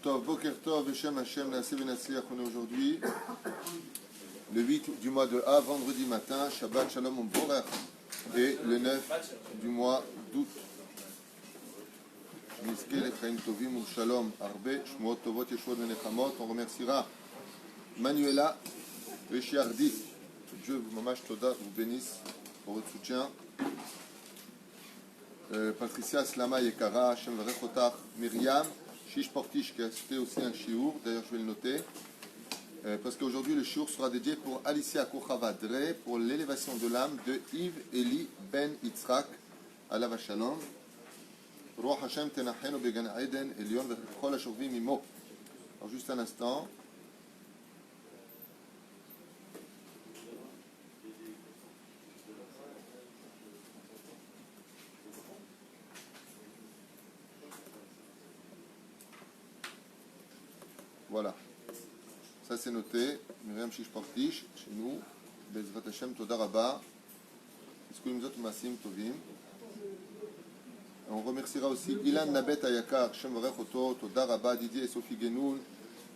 Tov, Boker Tov, Beshem Hashem, Naaseh Benatzliach. On est aujourd'hui le 8 du mois de Av, vendredi matin, Shabbat Shalom Umvorach, et le 9 du mois d'août. Nizke Lechaim Tovim Shalom Arbe, Shmuot Tovot Yeshuot Venechamot. On remerciera Manuela Veshiardi. Dieu vous mamash Toda vous bénisse pour votre soutien. Patricia Slama Yekara, Hashem Varechotach, Myriam Shish Portish qui a cité aussi un shiur, d'ailleurs je vais le noter, parce qu'aujourd'hui le shiur sera dédié pour Alicia Kochavadre pour l'élévation de l'âme de Yves Eli Ben Yitzhak, Alav Shalom. Ruach Hashem Tenachenu Began Eden Elion Vechol Hashovim Imo. Alors juste un instant. Voilà, ça c'est noté. Myriam Shish Portish, chez nous, Bezrat Hashem, Toda Rabba, Iskulim Zot Masim Tovim. On remerciera aussi Ilan Nabet Ayakar, Shem Varech Oto, Toda Rabba, Didier et Sophie Genoul,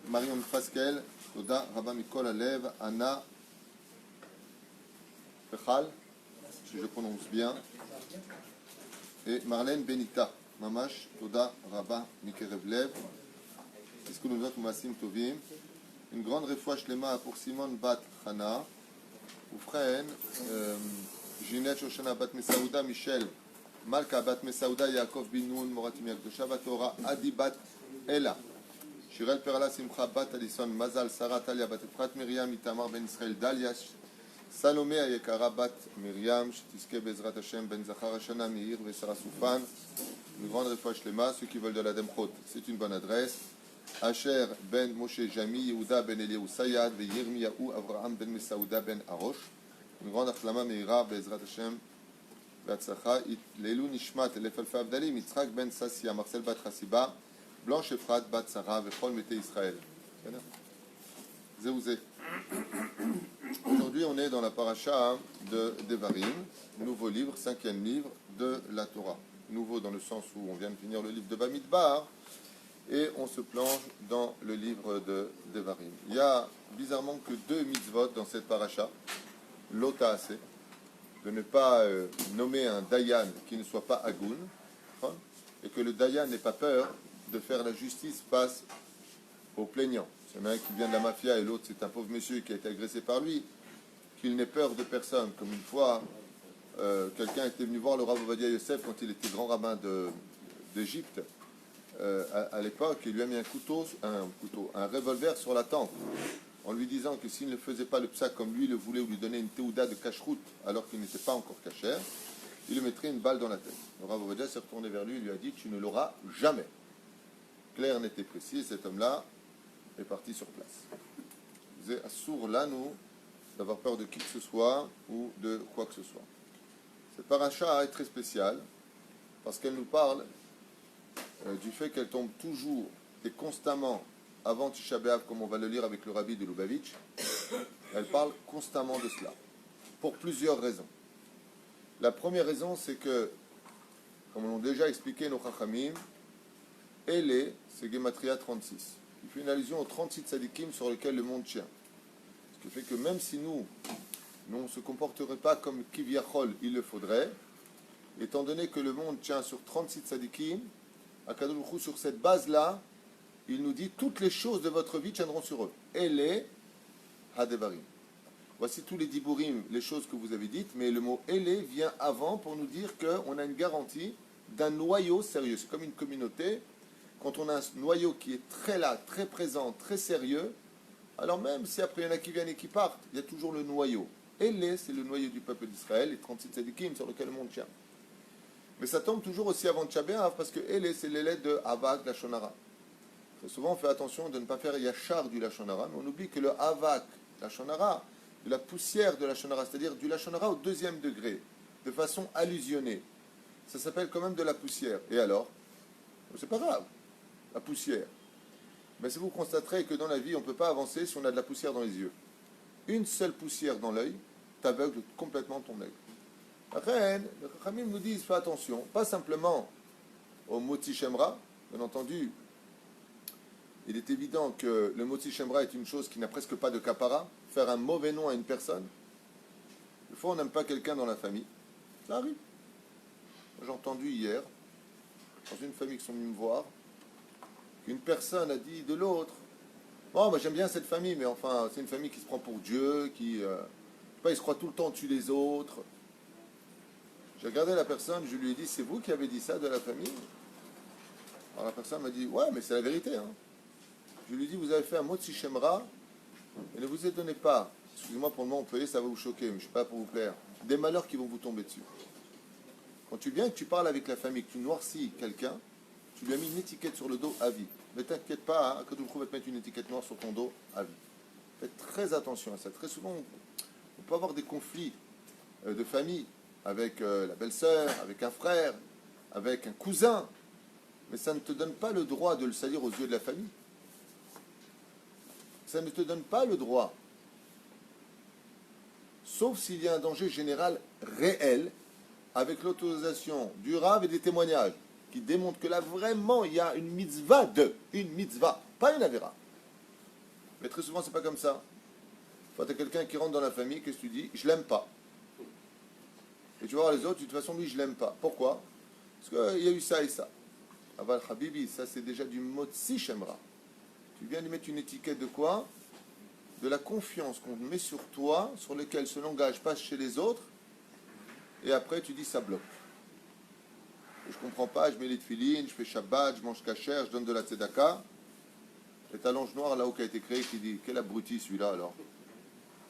Marion Pascal, Toda Rabba Mikol Alev, Anna Pechal, si je prononce bien, et Marlène Benita, Mamash, Toda Rabba Mikerev Lev. Une grande réfoua shlema pour Simone Bat Chana, Oufren, Ginette Shoshana Bat Mesaouda, Michel Malka Bat Mesaouda, Yaakov Binoun, Moratim Yakdosha, Batora, Adi Bat Ella, Shirel Perla Simcha Bat Alison, Mazal, Sarah Talia Bat Efrat, Myriam, Itamar Ben Israël, Dalia, Salomé Ayekara Bat Myriam, Shtiske Bezrat Hashem, Ben Zachar Hashana, Meir, Vesara Soufan. Une grande réfoua shlema, ceux qui veulent de la Demchot, c'est une bonne adresse. Asher ben Moshe Jami, Yehuda ben Eliyahu Sayad, ve Yirmiyahu Avraham ben Mesaouda ben Arosh. Une grande achlama meira, Bezrat Hashem, Vatsacha, Leilu Nishmat, Lefalfa Avdalim, Yitzhak ben Sassia, Marcel bat Chassiba, Blanche Efrat bat Sarah, Vechol Mete Israël. Zéouzé. Aujourd'hui, on est dans la paracha de Devarim, nouveau livre, 5e livre de la Torah. Nouveau dans le sens où on vient de finir le livre de Bamidbar. Et on se plonge dans le livre de Devarim. Il y a bizarrement que 2 mitzvot dans cette paracha. L'ota assez, de ne pas nommer un dayan qui ne soit pas agoun, et que le dayan n'ait pas peur de faire la justice face aux plaignants. S'il y en a un qui vient de la mafia et l'autre c'est un pauvre monsieur qui a été agressé par lui, qu'il n'ait peur de personne. Comme une fois, quelqu'un était venu voir le Rav Ovadia Yosef quand il était grand rabbin d'Égypte. À l'époque, il lui a mis un revolver sur la tempe, en lui disant que s'il ne faisait pas le psak comme lui le voulait, ou lui donnait une théouda de cacheroute alors qu'il n'était pas encore cachère, il lui mettrait une balle dans la tête. Le Rav Ovadia s'est retourné vers lui et lui a dit « Tu ne l'auras jamais ». Clair, net et précis, cet homme-là est parti sur place. Il disait « Assour là, nous, d'avoir peur de qui que ce soit ou de quoi que ce soit ». Cette paracha est très spéciale parce qu'elle nous parle du fait qu'elle tombe toujours et constamment avant Tisha B'Av, comme on va le lire avec le rabbi de Lubavitch. Elle parle constamment de cela, pour plusieurs raisons. La première raison, c'est que, comme on l'a déjà expliqué nos Chachamim, Ele, c'est Gematria 36. Il fait une allusion aux 36 tzadikim sur lesquels le monde tient. Ce qui fait que même si nous on ne se comporterait pas comme Kivyachol, il le faudrait, étant donné que le monde tient sur 36 tzadikim, Akadosh Baruch Hu, sur cette base-là, il nous dit toutes les choses de votre vie tiendront sur eux. Ele Hadevarim. Voici tous les diburim, les choses que vous avez dites, mais le mot Ele vient avant pour nous dire qu'on a une garantie d'un noyau sérieux. C'est comme une communauté. Quand on a un noyau qui est très là, très présent, très sérieux, alors même si après il y en a qui viennent et qui partent, il y a toujours le noyau. Ele, c'est le noyau du peuple d'Israël, les 36 tzadikim sur lesquels le monde tient. Mais ça tombe toujours aussi avant Tisha B'Av parce que Ele, c'est les lettres de Havak, Lashon Hara. Très souvent, on fait attention de ne pas faire Yachar du Lashon Hara, mais on oublie que le Havak, Lashon Hara, de la poussière de Lashon Hara, c'est-à-dire du Lashon Hara au 2e degré, de façon allusionnée, ça s'appelle quand même de la poussière. Et alors? C'est pas grave, la poussière. Mais si vous constaterez que dans la vie, on ne peut pas avancer si on a de la poussière dans les yeux. Une seule poussière dans l'œil t'aveugle complètement ton œil. Après, les Chachamim nous disent, fais attention, pas simplement au Moti Shemra, bien entendu, il est évident que le Motzi Shemra est une chose qui n'a presque pas de kapara. Faire un mauvais nom à une personne. Des fois, on n'aime pas quelqu'un dans la famille. Ça arrive. J'ai entendu hier, dans une famille qui sont venus me voir, qu'une personne a dit de l'autre, oh, moi j'aime bien cette famille, mais enfin, c'est une famille qui se prend pour Dieu, qui, je sais pas, il se croit tout le temps au-dessus des autres. J'ai regardé la personne, je lui ai dit, c'est vous qui avez dit ça de la famille? Alors la personne m'a dit, ouais, mais c'est la vérité. Hein. Je lui ai dit, vous avez fait un mot de Shemra, et ne vous étonnez pas, excusez-moi pour le mot employé, ça va vous choquer, mais je ne suis pas pour vous plaire, des malheurs qui vont vous tomber dessus. Quand tu viens et que tu parles avec la famille, que tu noircis quelqu'un, tu lui as mis une étiquette sur le dos à vie. Ne t'inquiète pas, hein, que tu vas te mettre une étiquette noire sur ton dos à vie. Faites très attention à ça. Très souvent, on peut avoir des conflits de famille avec la belle-sœur, avec un frère, avec un cousin, mais ça ne te donne pas le droit de le salir aux yeux de la famille. Ça ne te donne pas le droit. Sauf s'il y a un danger général réel, avec l'autorisation du Rav et des témoignages, qui démontrent que là, vraiment, il y a une mitzvah une mitzvah, pas une avéra. Mais très souvent, c'est pas comme ça. Quand tu as quelqu'un qui rentre dans la famille, qu'est-ce que tu dis? Je l'aime pas. Et tu vas voir les autres, de toute façon, lui, je l'aime pas. Pourquoi? Parce qu'il y a eu ça et ça. Aval Habibi, ça c'est déjà du Motzi Shemra. Tu viens lui mettre une étiquette de quoi? De la confiance qu'on met sur toi, sur lequel ce langage passe chez les autres, et après tu dis ça bloque. Je comprends pas, je mets les tefilines, je fais Shabbat, je mange kasher, je donne de la tzedaka. Et ta longe noire là-haut qui a été créée qui dit, quel abruti celui-là alors?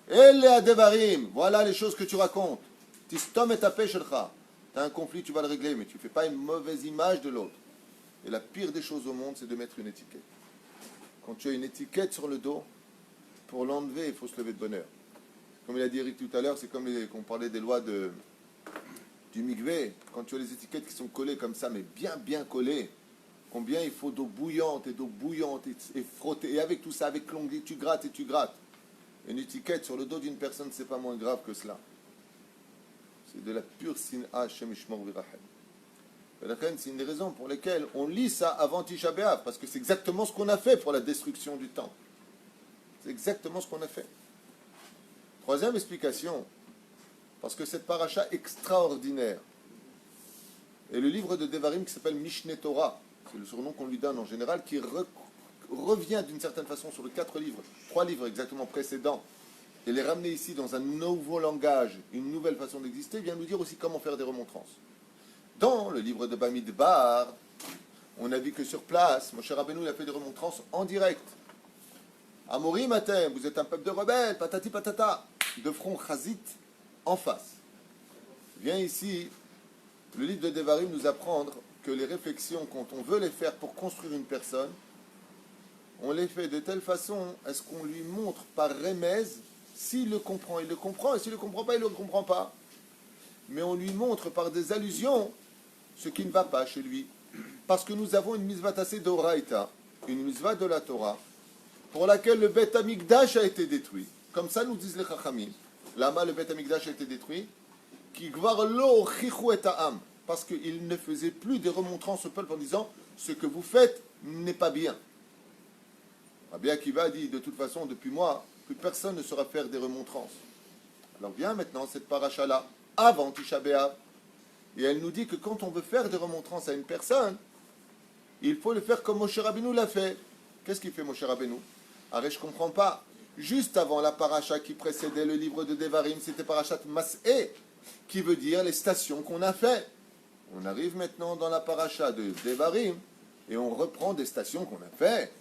Elle est à Devarim, voilà les choses que tu racontes. Tistom et tapé shelcha. Tu as un conflit, tu vas le régler, mais tu ne fais pas une mauvaise image de l'autre. Et la pire des choses au monde, c'est de mettre une étiquette. Quand tu as une étiquette sur le dos, pour l'enlever, il faut se lever de bonne heure. Comme il a dit Eric tout à l'heure, c'est comme qu'on parlait des lois du mikvé. Quand tu as les étiquettes qui sont collées comme ça, mais bien collées, combien il faut d'eau bouillante et frotter. Et avec tout ça, avec l'onglet, tu grattes et tu grattes. Une étiquette sur le dos d'une personne, c'est pas moins grave que cela. C'est de la pure sin'a Shem Yishmor V'Rachem. C'est une des raisons pour lesquelles on lit ça avant Tisha B'Av, parce que c'est exactement ce qu'on a fait pour la destruction du temple. C'est exactement ce qu'on a fait. Troisième explication, parce que cette paracha extraordinaire, et le livre de Devarim qui s'appelle Mishneh Torah, c'est le surnom qu'on lui donne en général, qui revient d'une certaine façon sur les 3 livres exactement précédents, et les ramener ici dans un nouveau langage, une nouvelle façon d'exister, vient nous dire aussi comment faire des remontrances. Dans le livre de Bamidbar, on a vu que sur place, Moshe Rabbeinu il a fait des remontrances en direct. Amorim Atem, vous êtes un peuple de rebelles, patati patata, de front chazit en face. Vient ici, le livre de Devarim nous apprendre que les réflexions, quand on veut les faire pour construire une personne, on les fait de telle façon à ce qu'on lui montre par remez, s'il le comprend, il le comprend, et s'il ne le comprend pas, il ne le comprend pas. Mais on lui montre par des allusions ce qui ne va pas chez lui. Parce que nous avons une mitzvah tassée d'Oraïta, une mitzvah de la Torah, pour laquelle le Beth Amikdash a été détruit. Comme ça nous disent les Chachamim. Lama, le Beth Amikdash a été détruit. Qui gvar lo chichu et ha'am. Parce qu'il ne faisait plus des remontrances au peuple en disant ce que vous faites n'est pas bien. Rabbi Akiva dit de toute façon, depuis moi, plus personne ne saura faire des remontrances. Alors vient maintenant cette paracha-là, avant Tisha B'Av. Et elle nous dit que quand on veut faire des remontrances à une personne, il faut le faire comme Moshe Rabbeinu l'a fait. Qu'est-ce qu'il fait Moshe Rabbeinu? Arrête, je ne comprends pas. Juste avant la paracha qui précédait le livre de Devarim, c'était parachat Mas'eh, qui veut dire les stations qu'on a fait. On arrive maintenant dans la paracha de Devarim, et on reprend des stations qu'on a fait.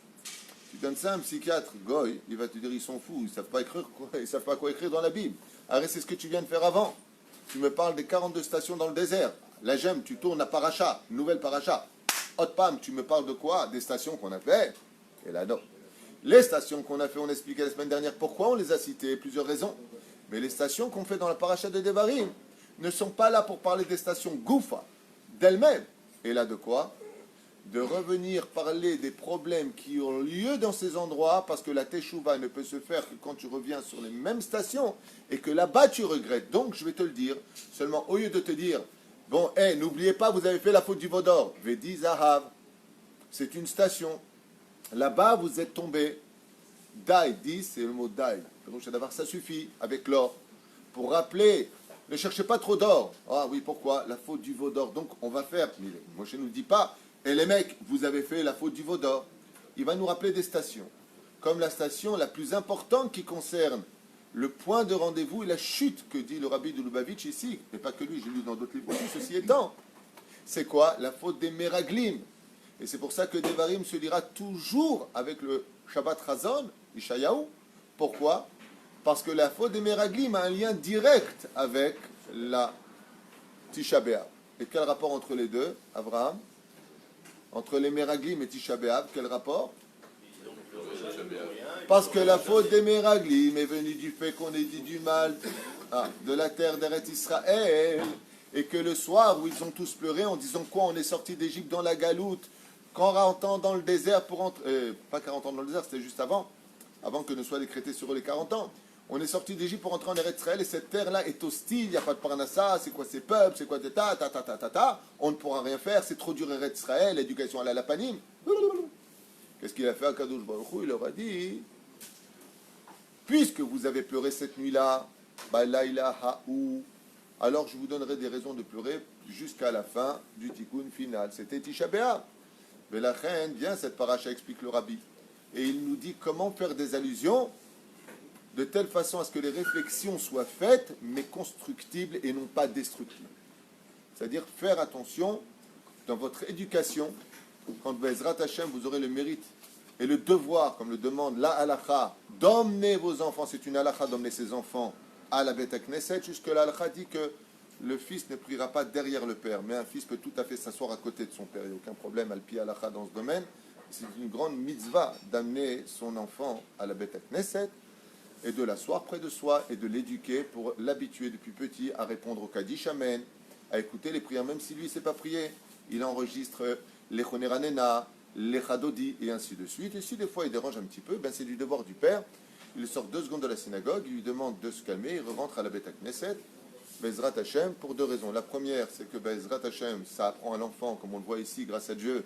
Tu donnes ça à un psychiatre, Goy, il va te dire ils sont fous, ils ne savent pas écrire, ils savent pas quoi écrire dans la Bible. Arrête, c'est ce que tu viens de faire avant. Tu me parles des 42 stations dans le désert. Là, j'aime, tu tournes à paracha, nouvelle paracha. Hot Pam, tu me parles de quoi? Des stations qu'on a fait. Et là, non. Les stations qu'on a fait, on expliquait la semaine dernière pourquoi on les a citées, plusieurs raisons. Mais les stations qu'on fait dans la paracha de Devarim ne sont pas là pour parler des stations Goufa, d'elles-mêmes. Et là, de quoi? De revenir parler des problèmes qui ont lieu dans ces endroits, parce que la teshuva ne peut se faire que quand tu reviens sur les mêmes stations, et que là-bas tu regrettes. Donc, je vais te le dire, seulement au lieu de te dire, bon, n'oubliez pas, vous avez fait la faute du Vaudor, Vedi Zahav, c'est une station. Là-bas, vous êtes tombé. Dai, dit, c'est le mot dai. Ça suffit avec l'or. Pour rappeler, ne cherchez pas trop d'or. Ah oui, pourquoi? La faute du veau d'or. Donc, on va faire. Moshe ne nous dit pas, et les mecs, vous avez fait la faute du veau d'or. Il va nous rappeler des stations. Comme la station la plus importante qui concerne le point de rendez-vous et la chute que dit le rabbi de Lubavitch ici, et pas que lui, j'ai lu dans d'autres livres aussi, ceci étant, c'est quoi? La faute des Meraglim. Et c'est pour ça que Devarim se lira toujours avec le Shabbat Chazon, Ishayahu. Pourquoi? Parce que la faute des Meraglim a un lien direct avec la Tisha B'Av. Et quel rapport entre les deux, Abraham? Entre les Meraglim et Tisha B'Av, quel rapport? Parce que la faute des Meraglim est venue du fait qu'on ait dit du mal de la terre d'Eretz Israël, et que le soir où ils ont tous pleuré en disant quoi, on est sorti d'Égypte dans la galoute, 40 ans dans le désert pour entrer, pas 40 ans dans le désert, c'était juste avant que ne soient décrétés sur eux les 40 ans. On est sorti d'Égypte pour entrer en Eretz Israël, et cette terre-là est hostile, il n'y a pas de Parnassa, c'est quoi ces peuples, c'est quoi ta, on ne pourra rien faire, c'est trop dur Eretz Israël, l'éducation à la lapanim. Qu'est-ce qu'il a fait à Kadosh Baruch Hu? Il leur a dit, puisque vous avez pleuré cette nuit-là, alors je vous donnerai des raisons de pleurer jusqu'à la fin du tikkun final. C'était Tisha B'Av. Mais la reine, bien cette paracha explique le rabbi. Et il nous dit comment faire des allusions de telle façon à ce que les réflexions soient faites, mais constructibles et non pas destructibles. C'est-à-dire faire attention dans votre éducation, quand Bezrat Hashem, vous aurez le mérite et le devoir, comme le demande la halakha, d'emmener vos enfants, c'est une halakha d'emmener ses enfants à la Beth Knesset, jusque la halakha dit que le fils ne priera pas derrière le père, mais un fils peut tout à fait s'asseoir à côté de son père, il n'y a aucun problème, al-pi halakha dans ce domaine. C'est une grande mitzvah d'amener son enfant à la Beth Knesset et de l'asseoir près de soi et de l'éduquer pour l'habituer depuis petit à répondre au Kaddish Amen, à écouter les prières, même si lui ne sait pas prier. Il enregistre les Choneranena, les Chadodi, et ainsi de suite. Et si des fois il dérange un petit peu, ben c'est du devoir du père. Il sort 2 secondes de la synagogue, il lui demande de se calmer, il rentre à la Beth Knesset, Bezrat Hashem, pour 2 raisons. La première, c'est que Bezrat Hashem, ça apprend à l'enfant, comme on le voit ici, grâce à Dieu,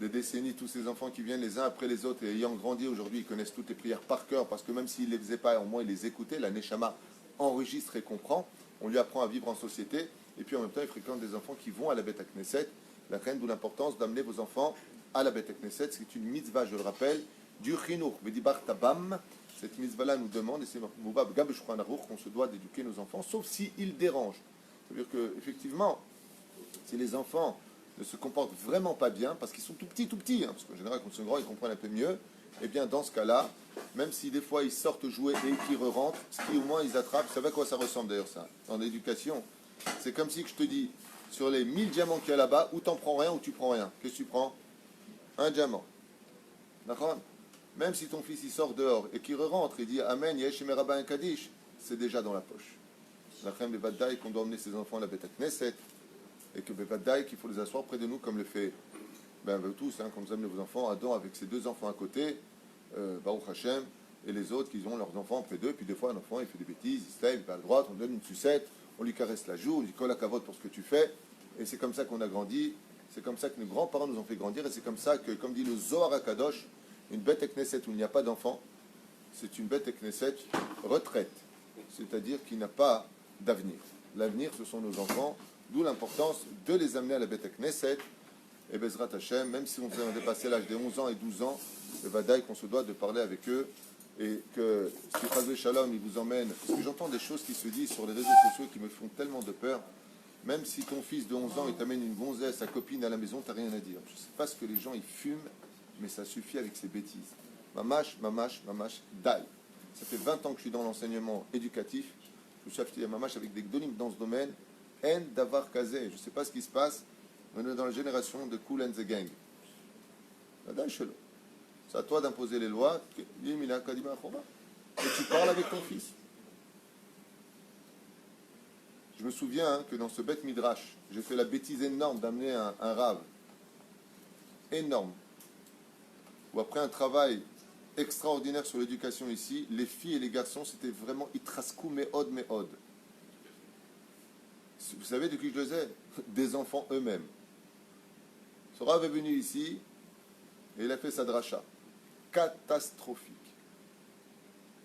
des décennies, tous ces enfants qui viennent les uns après les autres, et ayant grandi aujourd'hui, ils connaissent toutes les prières par cœur, parce que même s'ils ne les faisaient pas, au moins ils les écoutaient, la Neshama enregistre et comprend, on lui apprend à vivre en société, et puis en même temps, il fréquente des enfants qui vont à la Beth Knesset, la reine, d'où l'importance d'amener vos enfants à la Beth Knesset, c'est une mitzvah, je le rappelle, du Chinuch, Vedibar Tabam. Cette mitzvah-là nous demande, et c'est Moubab Gab Shulchan Aruch, qu'on se doit d'éduquer nos enfants, sauf s'ils dérangent. C'est-à-dire qu'effectivement, si les enfants ne se comportent vraiment pas bien, parce qu'ils sont tout petits, parce qu'en général, quand ils sont grands, ils comprennent un peu mieux, et bien dans ce cas-là, même si des fois ils sortent jouer et qu'ils rentrent, ce qui au moins ils attrapent, vous savez à quoi ça ressemble d'ailleurs ça, dans l'éducation? C'est comme si je te dis, sur les 1000 diamants qu'il y a là-bas, ou t'en prends rien ou tu prends rien. Qu'est-ce que tu prends? Un diamant. D'accord? Même si ton fils il sort dehors et qu'il rentre et dit Amen, Yesh Merabah Kaddish, c'est déjà dans la poche. La reine de Vadaï qu'on doit emmener ses enfants à la Beth Knesset, et que Vadaï qu'il faut les asseoir près de nous comme le fait tous, quand vous amenez vos enfants, Adam avec ses 2 enfants à côté, Baruch Hashem, et les autres qui ont leurs enfants près d'eux, puis des fois un enfant il fait des bêtises, il se lève, il va à droite, on donne une sucette, on lui caresse la joue, on lui dit Kol hakavod pour ce que tu fais, et c'est comme ça qu'on a grandi, c'est comme ça que nos grands-parents nous ont fait grandir, et c'est comme ça que, comme dit le Zohar HaKadosh, une Beth Knesset où il n'y a pas d'enfant, c'est une Beth Knesset retraite, c'est-à-dire qui n'a pas d'avenir. L'avenir, ce sont nos enfants, d'où l'importance de les amener à la Beth Knesset, et Bezrat Hashem, même si on a dépassé l'âge des 11 ans et 12 ans, le Vadaï qu'on se doit de parler avec eux, et que si Chazvé Shalom, il vous emmène, parce que j'entends des choses qui se disent sur les réseaux sociaux qui me font tellement de peur, même si ton fils de 11 ans, il t'amène une gonzesse, sa copine à la maison, t'as rien à dire. Je ne sais pas ce que les gens, ils fument, mais ça suffit avec ces bêtises. Mamash, daï. Ça fait 20 ans que je suis dans l'enseignement éducatif. Je suis affilié à Mamash avec des gdolim dans ce domaine. En davar kazé. Je ne sais pas ce qui se passe. On est dans la génération de Cool and the Gang. C'est à toi d'imposer les lois. Et tu parles avec ton fils. Je me souviens que dans ce Beth Midrash, j'ai fait la bêtise énorme d'amener un rave. Énorme. Où après un travail extraordinaire sur l'éducation ici, les filles et les garçons, c'était vraiment itraskou meod. Vous savez de qui je le disais? Des enfants eux-mêmes. Ce rave est venu ici et il a fait sa dracha. catastrophique.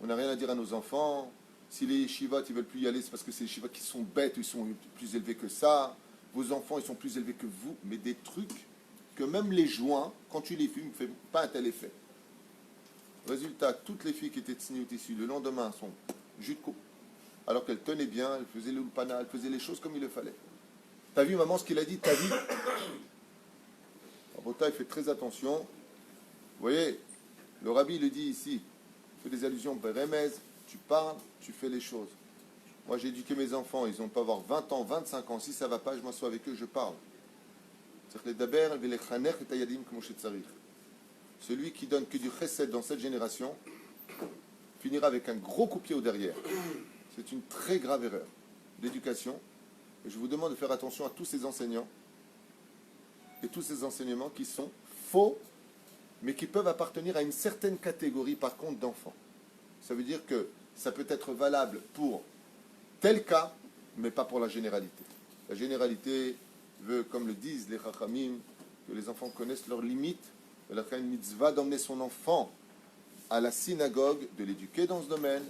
On n'a rien à dire à nos enfants. Si les yeshivot ils veulent plus y aller, c'est parce que c'est les yeshivot qui sont bêtes, ils sont plus élevés que ça. Vos enfants, ils sont plus élevés que vous. Mais des trucs que même les joints, quand tu les fumes, ne font pas un tel effet. Résultat, toutes les filles qui étaient tsniout ici, le lendemain, sont jus de coupe. Alors qu'elles tenaient bien, elles faisaient le ulpana, elles faisaient les choses comme il le fallait. T'as vu, maman, ce qu'il a dit? T'as vu? Rabota, il fait très attention. Vous voyez, le rabbi le dit ici, il fait des allusions, Remez, tu parles, tu fais les choses. Moi, j'ai éduqué mes enfants, ils ont pas avoir 20 ans, 25 ans. Si ça ne va pas, je m'assois avec eux, je parle. Celui qui donne que du chesed dans cette génération finira avec un gros coup de pied au derrière. C'est une très grave erreur d'éducation. Et je vous demande de faire attention à tous ces enseignants et tous ces enseignements qui sont faux, mais qui peuvent appartenir à une certaine catégorie, par contre, d'enfants. Ça veut dire que ça peut être valable pour tel cas, mais pas pour la généralité. La généralité veut, comme le disent les Chachamim, que les enfants connaissent leurs limites. Il a fait une mitzvah d'emmener son enfant à la synagogue, de l'éduquer dans ce domaine.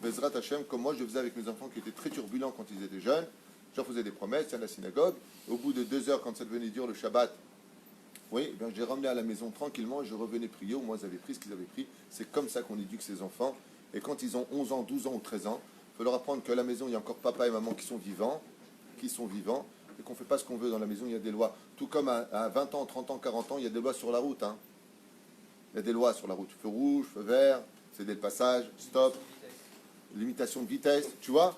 Bezrat Hashem, comme moi je faisais avec mes enfants qui étaient très turbulents quand ils étaient jeunes. Je leur faisais des promesses à la synagogue. Au bout de 2 heures, quand ça devenait dur le Shabbat, oui, ben, je les ramenais à la maison tranquillement et je revenais prier. Au moins, ils avaient pris ce qu'ils avaient pris. C'est comme ça qu'on éduque ses enfants. Et quand ils ont 11 ans, 12 ans ou 13 ans, il faut leur apprendre qu'à la maison, il y a encore papa et maman qui sont vivants, et qu'on ne fait pas ce qu'on veut dans la maison. Il y a des lois. Tout comme à 20 ans, 30 ans, 40 ans, il y a des lois sur la route. Hein. Il y a des lois sur la route. Feu rouge, feu vert, céder le passage, stop, limitation de vitesse, tu vois,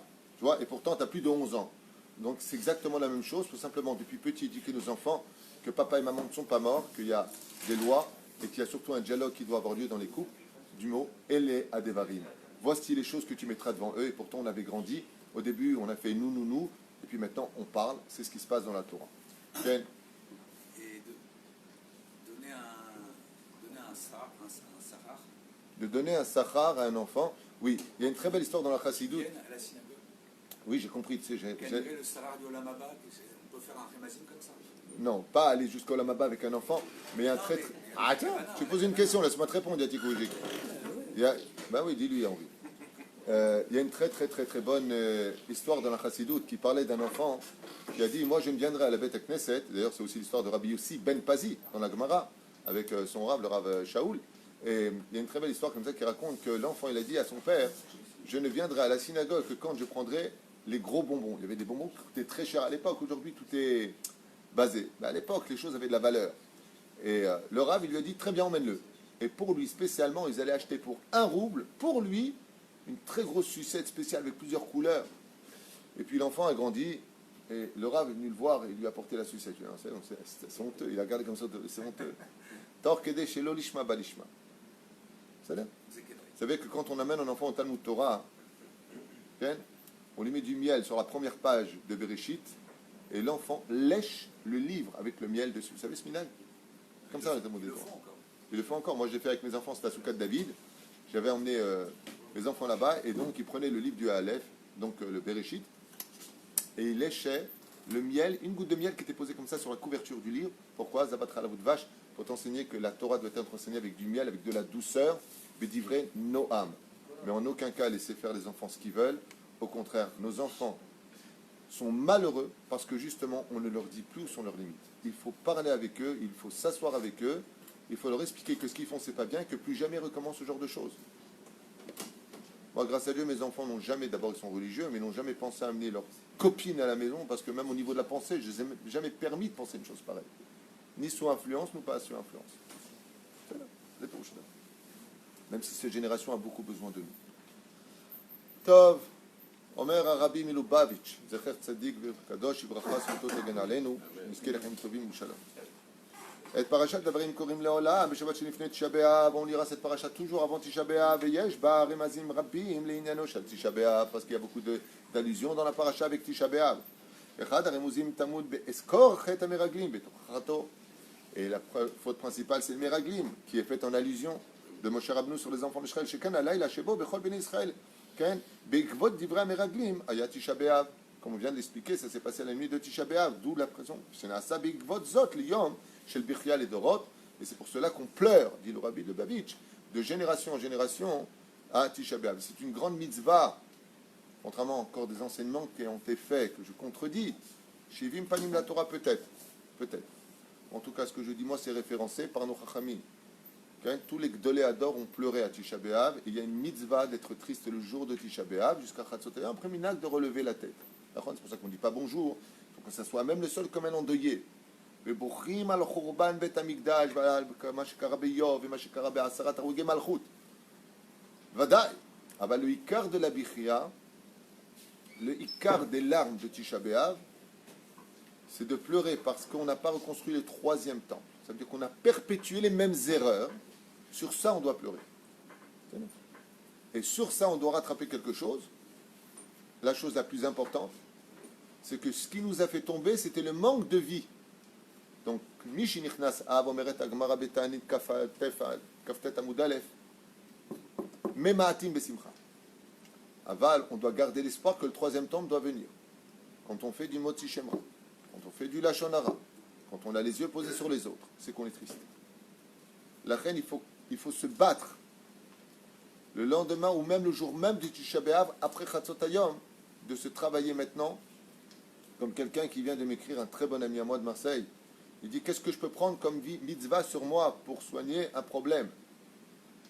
et pourtant, tu as plus de 11 ans. Donc, c'est exactement la même chose. Il faut simplement, depuis petit, éduquer nos enfants que papa et maman ne sont pas morts, qu'il y a des lois et qu'il y a surtout un dialogue qui doit avoir lieu dans les couples, du mot « Ele adevarim ». Voici les choses que tu mettras devant eux. Et pourtant, on avait grandi. Au début, on a fait « nous, nous, nous ». Et puis maintenant, on parle. C'est ce qui se passe dans la Torah. Ken? Et donner un sahar. De donner un sahar à un enfant. Oui, il y a une très belle histoire dans la Chassidoute. À la synagogue. Oui, j'ai compris. Tu sais, le sahar du Olam Haba, on peut faire un remazim comme ça. Non, pas aller jusqu'au Olam Haba avec un enfant, mais un très... Ah tiens, tu poses une question, laisse-moi te répondre, Yatiko. Ben oui, dis-lui, Henri. Il y a une très bonne histoire dans la Chassidoute qui parlait d'un enfant qui a dit, moi je ne viendrai à la Beth Knesset. D'ailleurs, c'est aussi l'histoire de Rabbi Yossi Ben Pazi dans la Gemara, avec son rave, le rave Shaoul. Et il y a une très belle histoire comme ça qui raconte que l'enfant, il a dit à son père, je ne viendrai à la synagogue que quand je prendrai les gros bonbons. Il y avait des bonbons qui coûtaient très cher à l'époque. Aujourd'hui, tout est basé. Mais à l'époque, les choses avaient de la valeur. Et le Rav, il lui a dit, très bien, emmène-le. Et pour lui, spécialement, ils allaient acheter pour 1 rouble, pour lui, une très grosse sucette spéciale avec plusieurs couleurs. Et puis l'enfant a grandi, et le Rav est venu le voir et il lui a apporté la sucette. C'est honteux, il a regardé comme ça, c'est honteux. Torkede chez l'olishma balishma. Vous savez que quand on amène un enfant au Talmud Torah, on lui met du miel sur la première page de Bereshit, et l'enfant lèche le livre avec le miel dessus. Vous savez ce minag? Comme ça, il le fait encore. Moi, je l'ai fait avec mes enfants, c'était à Soukat David. J'avais emmené mes enfants là-bas, et donc ils prenaient le livre du Aleph, donc le Bereshit, et ils léchaient le miel, une goutte de miel qui était posée comme ça sur la couverture du livre. Pourquoi? Zabatra la voûte vache, pour t'enseigner que la Torah doit être enseignée avec du miel, avec de la douceur, bédivré noam. Mais en aucun cas laisser faire les enfants ce qu'ils veulent. Au contraire, nos enfants sont malheureux parce que justement on ne leur dit plus où sont leurs limites. Il faut parler avec eux, il faut s'asseoir avec eux, il faut leur expliquer que ce qu'ils font c'est pas bien et que plus jamais ils recommencent ce genre de choses. Moi, grâce à Dieu, mes enfants n'ont jamais, d'abord ils sont religieux, mais n'ont jamais pensé à amener leurs copines à la maison parce que même au niveau de la pensée, je ne les ai jamais permis de penser une chose pareille. Ni sous influence, ni pas sous influence. C'est là, c'est pour ça. Même si cette génération a beaucoup besoin de nous. Tov. אומר הרבי מלובביץ', זכר צדיק וקדוש, יברכה זכותו תגן עלינו, נזכה לחיים טובים ושלום. את פרשת דברים קוראים לעולם, בשבת שלפני תשעה באב, on lira cette paracha toujours avant תשעה באב, ויש בה רמזים רבים לעניינו של תשעה באב, parce qu'il y a beaucoup d'allusions dans la paracha avec תשעה באב. אחד הרמוזים תמוד באזכור חטא המרגלים בתוכחתו. Et la faute principale, c'est le Meraglim, qui est fait en allusion de Moshe Rabbeinu sur les enfants d'Israël. Shekan alayla shebo bechol bnei Israël. Beikvot divrei meraglim ayat Tisha B'Av. Comme on vient de l'expliquer, ça s'est passé à la nuit de Tisha B'Av, d'où la prison. Shenasa beikvot zot liyom shel bichya ledorot. Et c'est pour cela qu'on pleure, dit le Rabbi de Babich, de génération en génération à Tisha B'Av. C'est une grande mitzvah, contrairement encore des enseignements qui ont été faits, que je contredis. Shivim Panim la Torah, peut-être. Peut-être. En tout cas, ce que je dis moi, c'est référencé par nos Chachamim. Tous les Gdolé Ador ont pleuré à Tisha B'Av. Il y a une mitzvah d'être triste le jour de Tisha B'Av jusqu'à Chatzot Hayom, après minag de relever la tête. C'est pour ça qu'on ne dit pas bonjour. Il faut que ça soit même le seul comme un endeuillé. ובוכים על חורבן בית המקדש ועל מה שקרה באיוב ומה שקרה בעשרת הרוגי מלכות. ודאי. אבל le עיקר de la bichia, le עיקר des larmes de Tisha B'Av, c'est de pleurer parce qu'on n'a pas reconstruit le troisième temple. Ça veut dire qu'on a perpétué les mêmes erreurs. Sur ça, on doit pleurer. Et sur ça, on doit rattraper quelque chose. La chose la plus importante, c'est que ce qui nous a fait tomber, c'était le manque de vie. Donc, Mishinichnas Av Omeret Agmara Betanit Kaftet Amud Aleph Memaatim Besimcha. Aval, on doit garder l'espoir que le troisième temple doit venir. Quand on fait du Motzi Shemra, quand on fait du Lashon Hara, quand on a les yeux posés sur les autres, c'est qu'on est triste. La reine, il faut se battre le lendemain ou même le jour même du Tisha B'Av, après Chatzot Hayom, de se travailler maintenant, comme quelqu'un qui vient de m'écrire, un très bon ami à moi de Marseille. Il dit, qu'est-ce que je peux prendre comme mitzvah sur moi pour soigner un problème?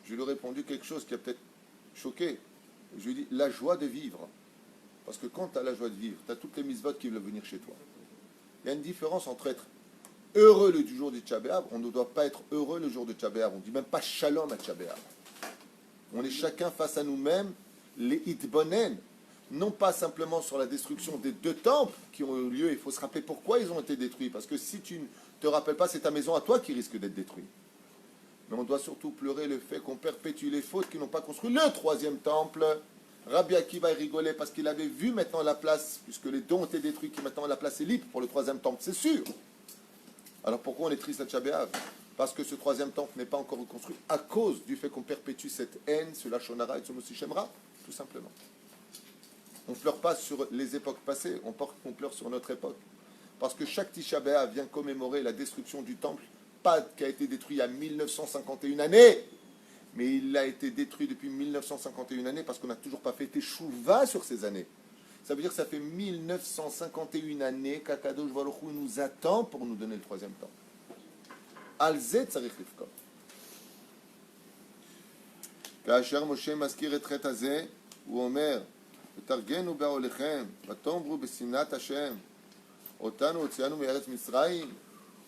Je lui ai répondu quelque chose qui a peut-être choqué. Je lui ai dit, la joie de vivre. Parce que quand tu as la joie de vivre, tu as toutes les mitzvot qui veulent venir chez toi. Il y a une différence entre être heureux le jour du Tisha B'Av, on ne doit pas être heureux le jour du Tisha B'Av. On ne dit même pas shalom à Tisha B'Av. On est chacun face à nous-mêmes, les hitbonen, non pas simplement sur la destruction des deux temples qui ont eu lieu. Il faut se rappeler pourquoi ils ont été détruits. Parce que si tu ne te rappelles pas, c'est ta maison à toi qui risque d'être détruite. Mais on doit surtout pleurer le fait qu'on perpétue les fautes qui n'ont pas construit le troisième temple. Rabbi Akiva rigolait parce qu'il avait vu maintenant la place, puisque les dons ont été détruits, qui maintenant la place est libre pour le troisième temple, c'est sûr. Alors pourquoi on est triste à Tisha B'Av? Parce que ce troisième temple n'est pas encore reconstruit à cause du fait qu'on perpétue cette haine, ce Lashon Hara et ce Motzi Shemra, tout simplement. On ne pleure pas sur les époques passées, on pleure sur notre époque. Parce que chaque Tisha B'Av vient commémorer la destruction du temple, pas qui a été détruit il y a 1951 années, mais il a été détruit depuis 1951 années parce qu'on n'a toujours pas fait Teshuvah sur ces années. Ça veut dire que ça fait 1951 années qu'Akadosh Baruch Hu nous attend pour nous donner le troisième temple. Al-Zet tzarich lifkor. כאשר משה מזכיר את חטא הזה, הוא אומר, ותרגנו בעוליכם, ותאמרו בשנאת השם, אותנו הוציאנו מארץ מצרים.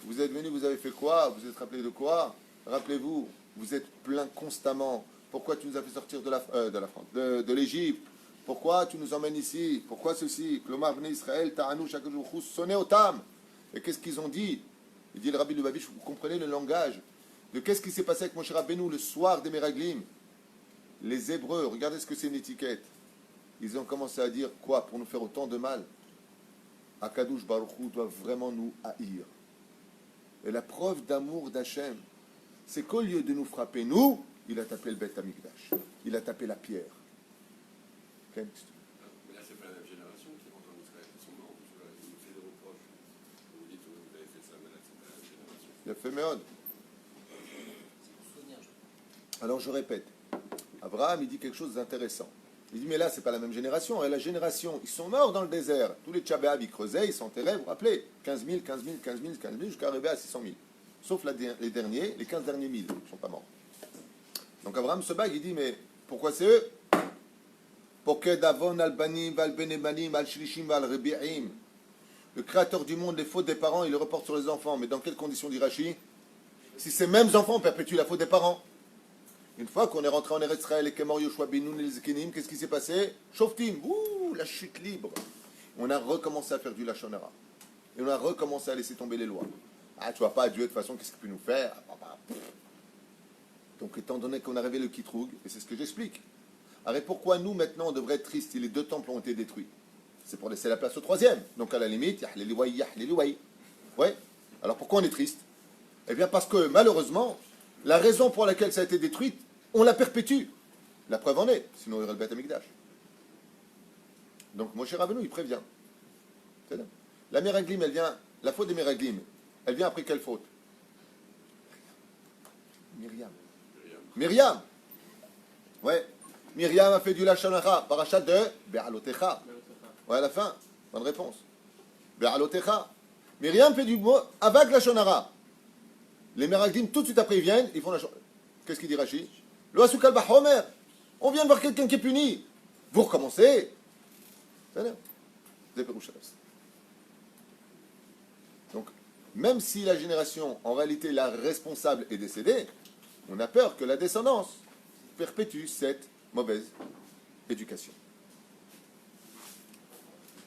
Vous êtes venus, vous avez fait quoi? Vous êtes rappelé de quoi? Rappelez-vous, vous êtes plein constamment. Pourquoi tu nous as fait sortir de la France, de l'Égypte? Pourquoi tu nous emmènes ici? Pourquoi ceci? Klomar Bnei Israël, Ta'anu, Shakajoukhu, sonné Otam. Et qu'est-ce qu'ils ont dit? Il dit le Rabbi Lubavitch, vous comprenez le langage de qu'est-ce qui s'est passé avec Moshe Rabbeinu le soir des Meraglim? Les Hébreux, regardez ce que c'est une étiquette. Ils ont commencé à dire quoi? Pour nous faire autant de mal. Akadosh Baruch Hu doit vraiment nous haïr. Et la preuve d'amour d'Hachem, c'est qu'au lieu de nous frapper, nous, il a tapé le Beth Amikdash. Il a tapé la pierre. Okay? Mais là, c'est pas la même génération qui rentre en Israël. Ils sont morts. Ils nous fait des reproches. Vous dites, vous avez fait ça, mais là, c'est pas la même génération. Il a fait Méod. Alors je répète. Abraham, il dit quelque chose d'intéressant. Il dit, mais là, c'est pas la même génération. Et la génération, ils sont morts dans le désert. Tous les Tisha B'Av, ils creusaient, ils s'enterraient. Vous vous rappelez? 15 000, 15 000, 15 000, 15 000, jusqu'à arriver à 600 000. Sauf les derniers, les 15 derniers 1000, ils ne sont pas morts. Donc Abraham se bat, il dit, mais pourquoi c'est eux? Le créateur du monde, les fautes des parents, il le reporte sur les enfants. Mais dans quelles conditions, dit Rashi? Si ces mêmes enfants perpétuent la faute des parents. Une fois qu'on est rentré en Eretz Israël et qu'Emor Yoshua Benoun et les Zekenim, qu'est-ce qui s'est passé? Shoftim, la chute libre. On a recommencé à faire du Lashon Hara. Et on a recommencé à laisser tomber les lois. Ah, tu vois pas, Dieu, de toute façon, qu'est-ce qu'il peut nous faire? Donc, étant donné qu'on a révélé le Kitroug, et c'est ce que j'explique. Alors, pourquoi nous, maintenant, on devrait être tristes si les deux temples ont été détruits? C'est pour laisser la place au troisième. Donc, à la limite, Yahleliwai. Ouais. Alors, pourquoi on est triste? Eh bien, parce que, malheureusement, la raison pour laquelle ça a été détruit, on la perpétue. La preuve en est. Sinon, il y aurait le Beth Amikdash. Donc, Moshe Rabbeinu, il prévient. C'est là. La Meraglim, elle vient... La faute des Meraglim, elle vient après quelle faute? Myriam. Myriam. Ouais. Myriam a fait du Lashon Hara, parachat de Be'alotecha. Ouais, à la fin, bonne réponse. Be'alotecha. Myriam fait du mot avec Lashon Hara. Les Meraglim, tout de suite après, ils viennent, ils font la chose. Qu'est-ce qu'il dit Rashi? Lo asukal bahomer. On vient de voir quelqu'un qui est puni. Vous recommencez. Donc, même si la génération, en réalité, la responsable est décédée, on a peur que la descendance perpétue cette mauvaise éducation.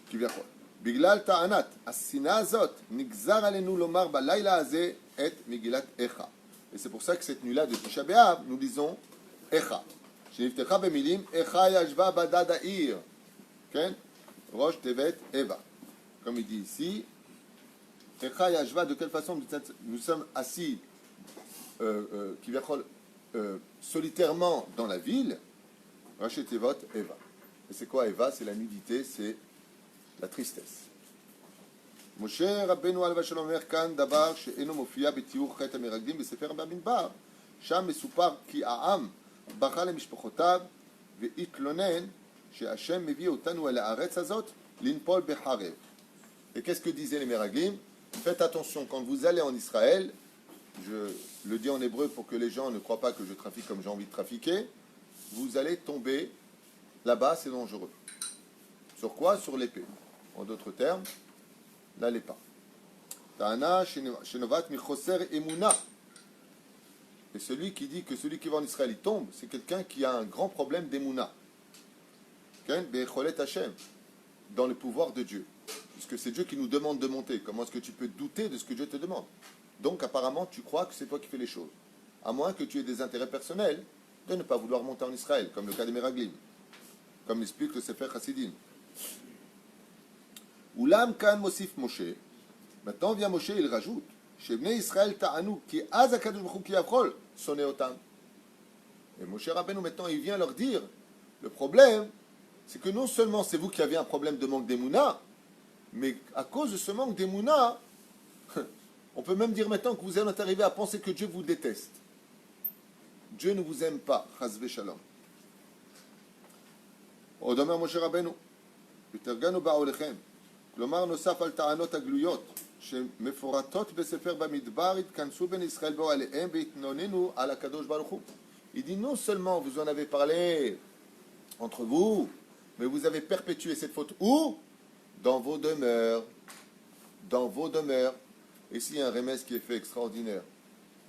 Qui vient quoi? Biglal ta'anat, as-sina azot, nigzar alenu lomar balayla azeh et Megillat Echa. Et c'est pour ça que cette nuit-là de Tisha B'Av, nous disons Echa. Sheniftecha bemilim, Echa yashva badad ha'ir. Rosh Tevet Eva. Comme il dit ici, Echa yashva, de quelle façon nous sommes assis solitairement dans la ville, Rosh Tevot Eva. Et c'est quoi Eva? C'est la nudité, c'est la tristesse. Moshe Rabbeinu עליו השלום אומר כאן דבר שאינו מופיע בתיאור חטא המרגלים בספר במדבר. שם מסופר כי העם בכה למשפחותיו והתלונן שהשם מביא אותנו אל הארץ הזאת לנפול בחרב. Et qu'est-ce que disaient les Meraglim? Faites attention, quand vous allez en Israël, je le dis en hébreu pour que les gens ne croient pas que je trafique comme j'ai envie de trafiquer, vous allez tomber là-bas, c'est dangereux. Sur quoi? Sur l'épée. En d'autres termes, n'allez pas. Ta'ana shenovat michoser emuna. Et celui qui dit que celui qui va en Israël il tombe, c'est quelqu'un qui a un grand problème d'emuna. Be'echolet Hashem, dans le pouvoir de Dieu. Puisque c'est Dieu qui nous demande de monter. Comment est-ce que tu peux douter de ce que Dieu te demande? Donc apparemment tu crois que c'est toi qui fais les choses. À moins que tu aies des intérêts personnels de ne pas vouloir monter en Israël, comme le cas des Meraglim. Comme l'explique le Sefer Hasidim. Oulam kan mosif Moshe. Maintenant vient Moshe, il rajoute Shebnei Israël ta'anu ki az hakadosh baruch hu ki yavchol sonné otam. Et Moshe Rabbeinu maintenant il vient leur dire le problème, c'est que non seulement c'est vous qui avez un problème de manque d'émouna, mais à cause de ce manque d'émouna, on peut même dire maintenant que vous êtes arrivé à penser que Dieu vous déteste. Dieu ne vous aime pas. Chas v'shalom. עוד אומר משה רבנו, ותרגנו בעולכם, כלומר נוסף על טענות הגלויות שמפורטות בספר במדבר, התכנסו בין ישראל באוהליהם והתנוננו על הקדוש ברוך הוא. Il dit non seulement vous en avez parlé entre vous, mais vous avez perpétué cette faute où? Dans vos demeures. Dans vos demeures. Et ici il y a un remède qui est fait extraordinaire,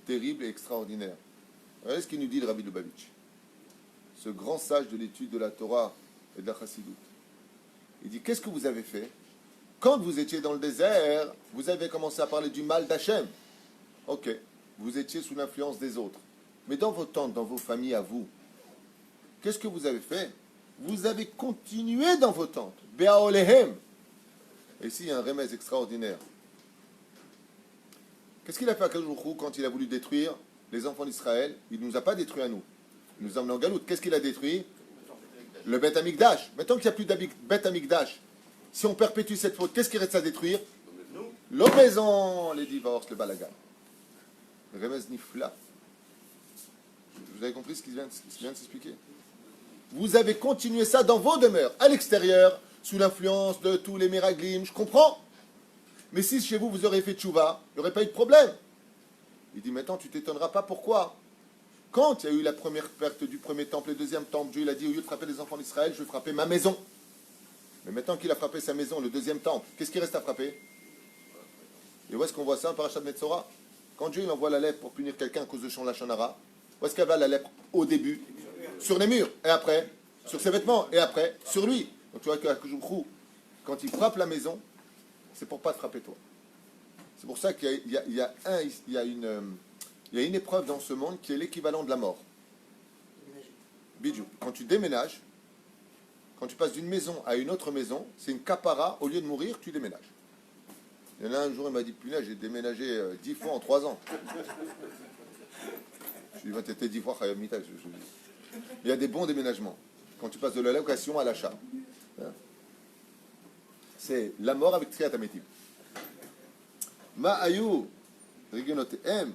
terrible et extraordinaire. Regardez ce qu'il nous dit le Rabbi Lubavitch, ce grand sage de l'étude de la Torah et de la Chassidut. Il dit, qu'est-ce que vous avez fait? Quand vous étiez dans le désert, vous avez commencé à parler du mal d'Hachem. Ok, vous étiez sous l'influence des autres. Mais dans vos tentes, dans vos familles à vous, qu'est-ce que vous avez fait? Vous avez continué dans vos tentes. Be'aolehem. Et ici, il y a un remède extraordinaire. Qu'est-ce qu'il a fait à Kadosh quand il a voulu détruire les enfants d'Israël? Il ne nous a pas détruits à nous. Il nous a emmenés en Galoute. Qu'est-ce qu'il a détruit? Le Beth Amikdash. Maintenant qu'il n'y a plus de Beth Amikdash, si on perpétue cette faute, qu'est-ce qui reste à détruire? Nos maisons, les divorces, le balagan. Le remez nifla. Vous avez compris ce qui vient de s'expliquer? Vous avez continué ça dans vos demeures, à l'extérieur, sous l'influence de tous les Meraglim, je comprends. Mais si chez vous, vous aurez fait tchouva, il n'y aurait pas eu de problème. Il dit, maintenant, tu ne t'étonneras pas pourquoi. Quand il y a eu la première perte du premier temple, le deuxième temple, Dieu il a dit, au lieu de frapper les enfants d'Israël, je vais frapper ma maison. Mais maintenant qu'il a frappé sa maison, le deuxième temple, qu'est-ce qui reste à frapper? Et où est-ce qu'on voit ça en parachat de Metzora? Quand Dieu il envoie la lèpre pour punir quelqu'un à cause de son Lashon Hara, où est-ce qu'elle va la lèpre? Au début, sur les murs, et après, sur ses vêtements, et après, sur lui. Donc tu vois que quand il frappe la maison, c'est pour pas te frapper toi. C'est pour ça qu'il y a une épreuve dans ce monde qui est l'équivalent de la mort. Bidjou. Quand tu déménages, quand tu passes d'une maison à une autre maison, c'est une capara, au lieu de mourir, tu déménages. Il y en a un jour, il m'a dit, punaise, j'ai déménagé 10 fois en 3 ans. Je lui ai dit, t'étais 10 fois Chayam Mita. Il y a des bons déménagements. Quand tu passes de la location à l'achat. C'est la mort avec Triat Ametim. Ma'ayu, Rigonotehem,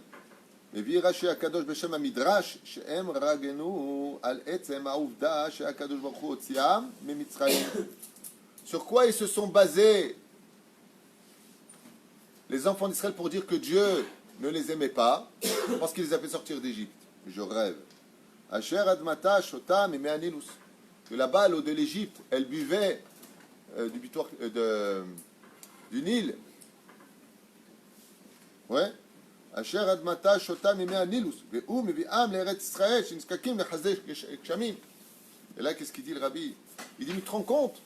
הביא רש"י הקדוש בשם המדרש, שהם רגנו על עצם העובדה שהקדוש ברוך הוא הוציאם ממצרים. Sur quoi ils se sont basés, les enfants d'Israël, pour dire que Dieu ne les aimait pas, parce qu'il les a fait sortir d'Égypte? Je rêve. Asher admata shotam et me'anilus. Que là-bas, l'eau de l'Égypte, elle buvait du Nil. Ouais. Asher admata shotam et me'anilus. Ve'u mevi'am l'Eretz Israël, shinskakim lechazeh kshamim. Et là, qu'est-ce qu'il dit le rabbi? Il dit, mais tu te rends compte?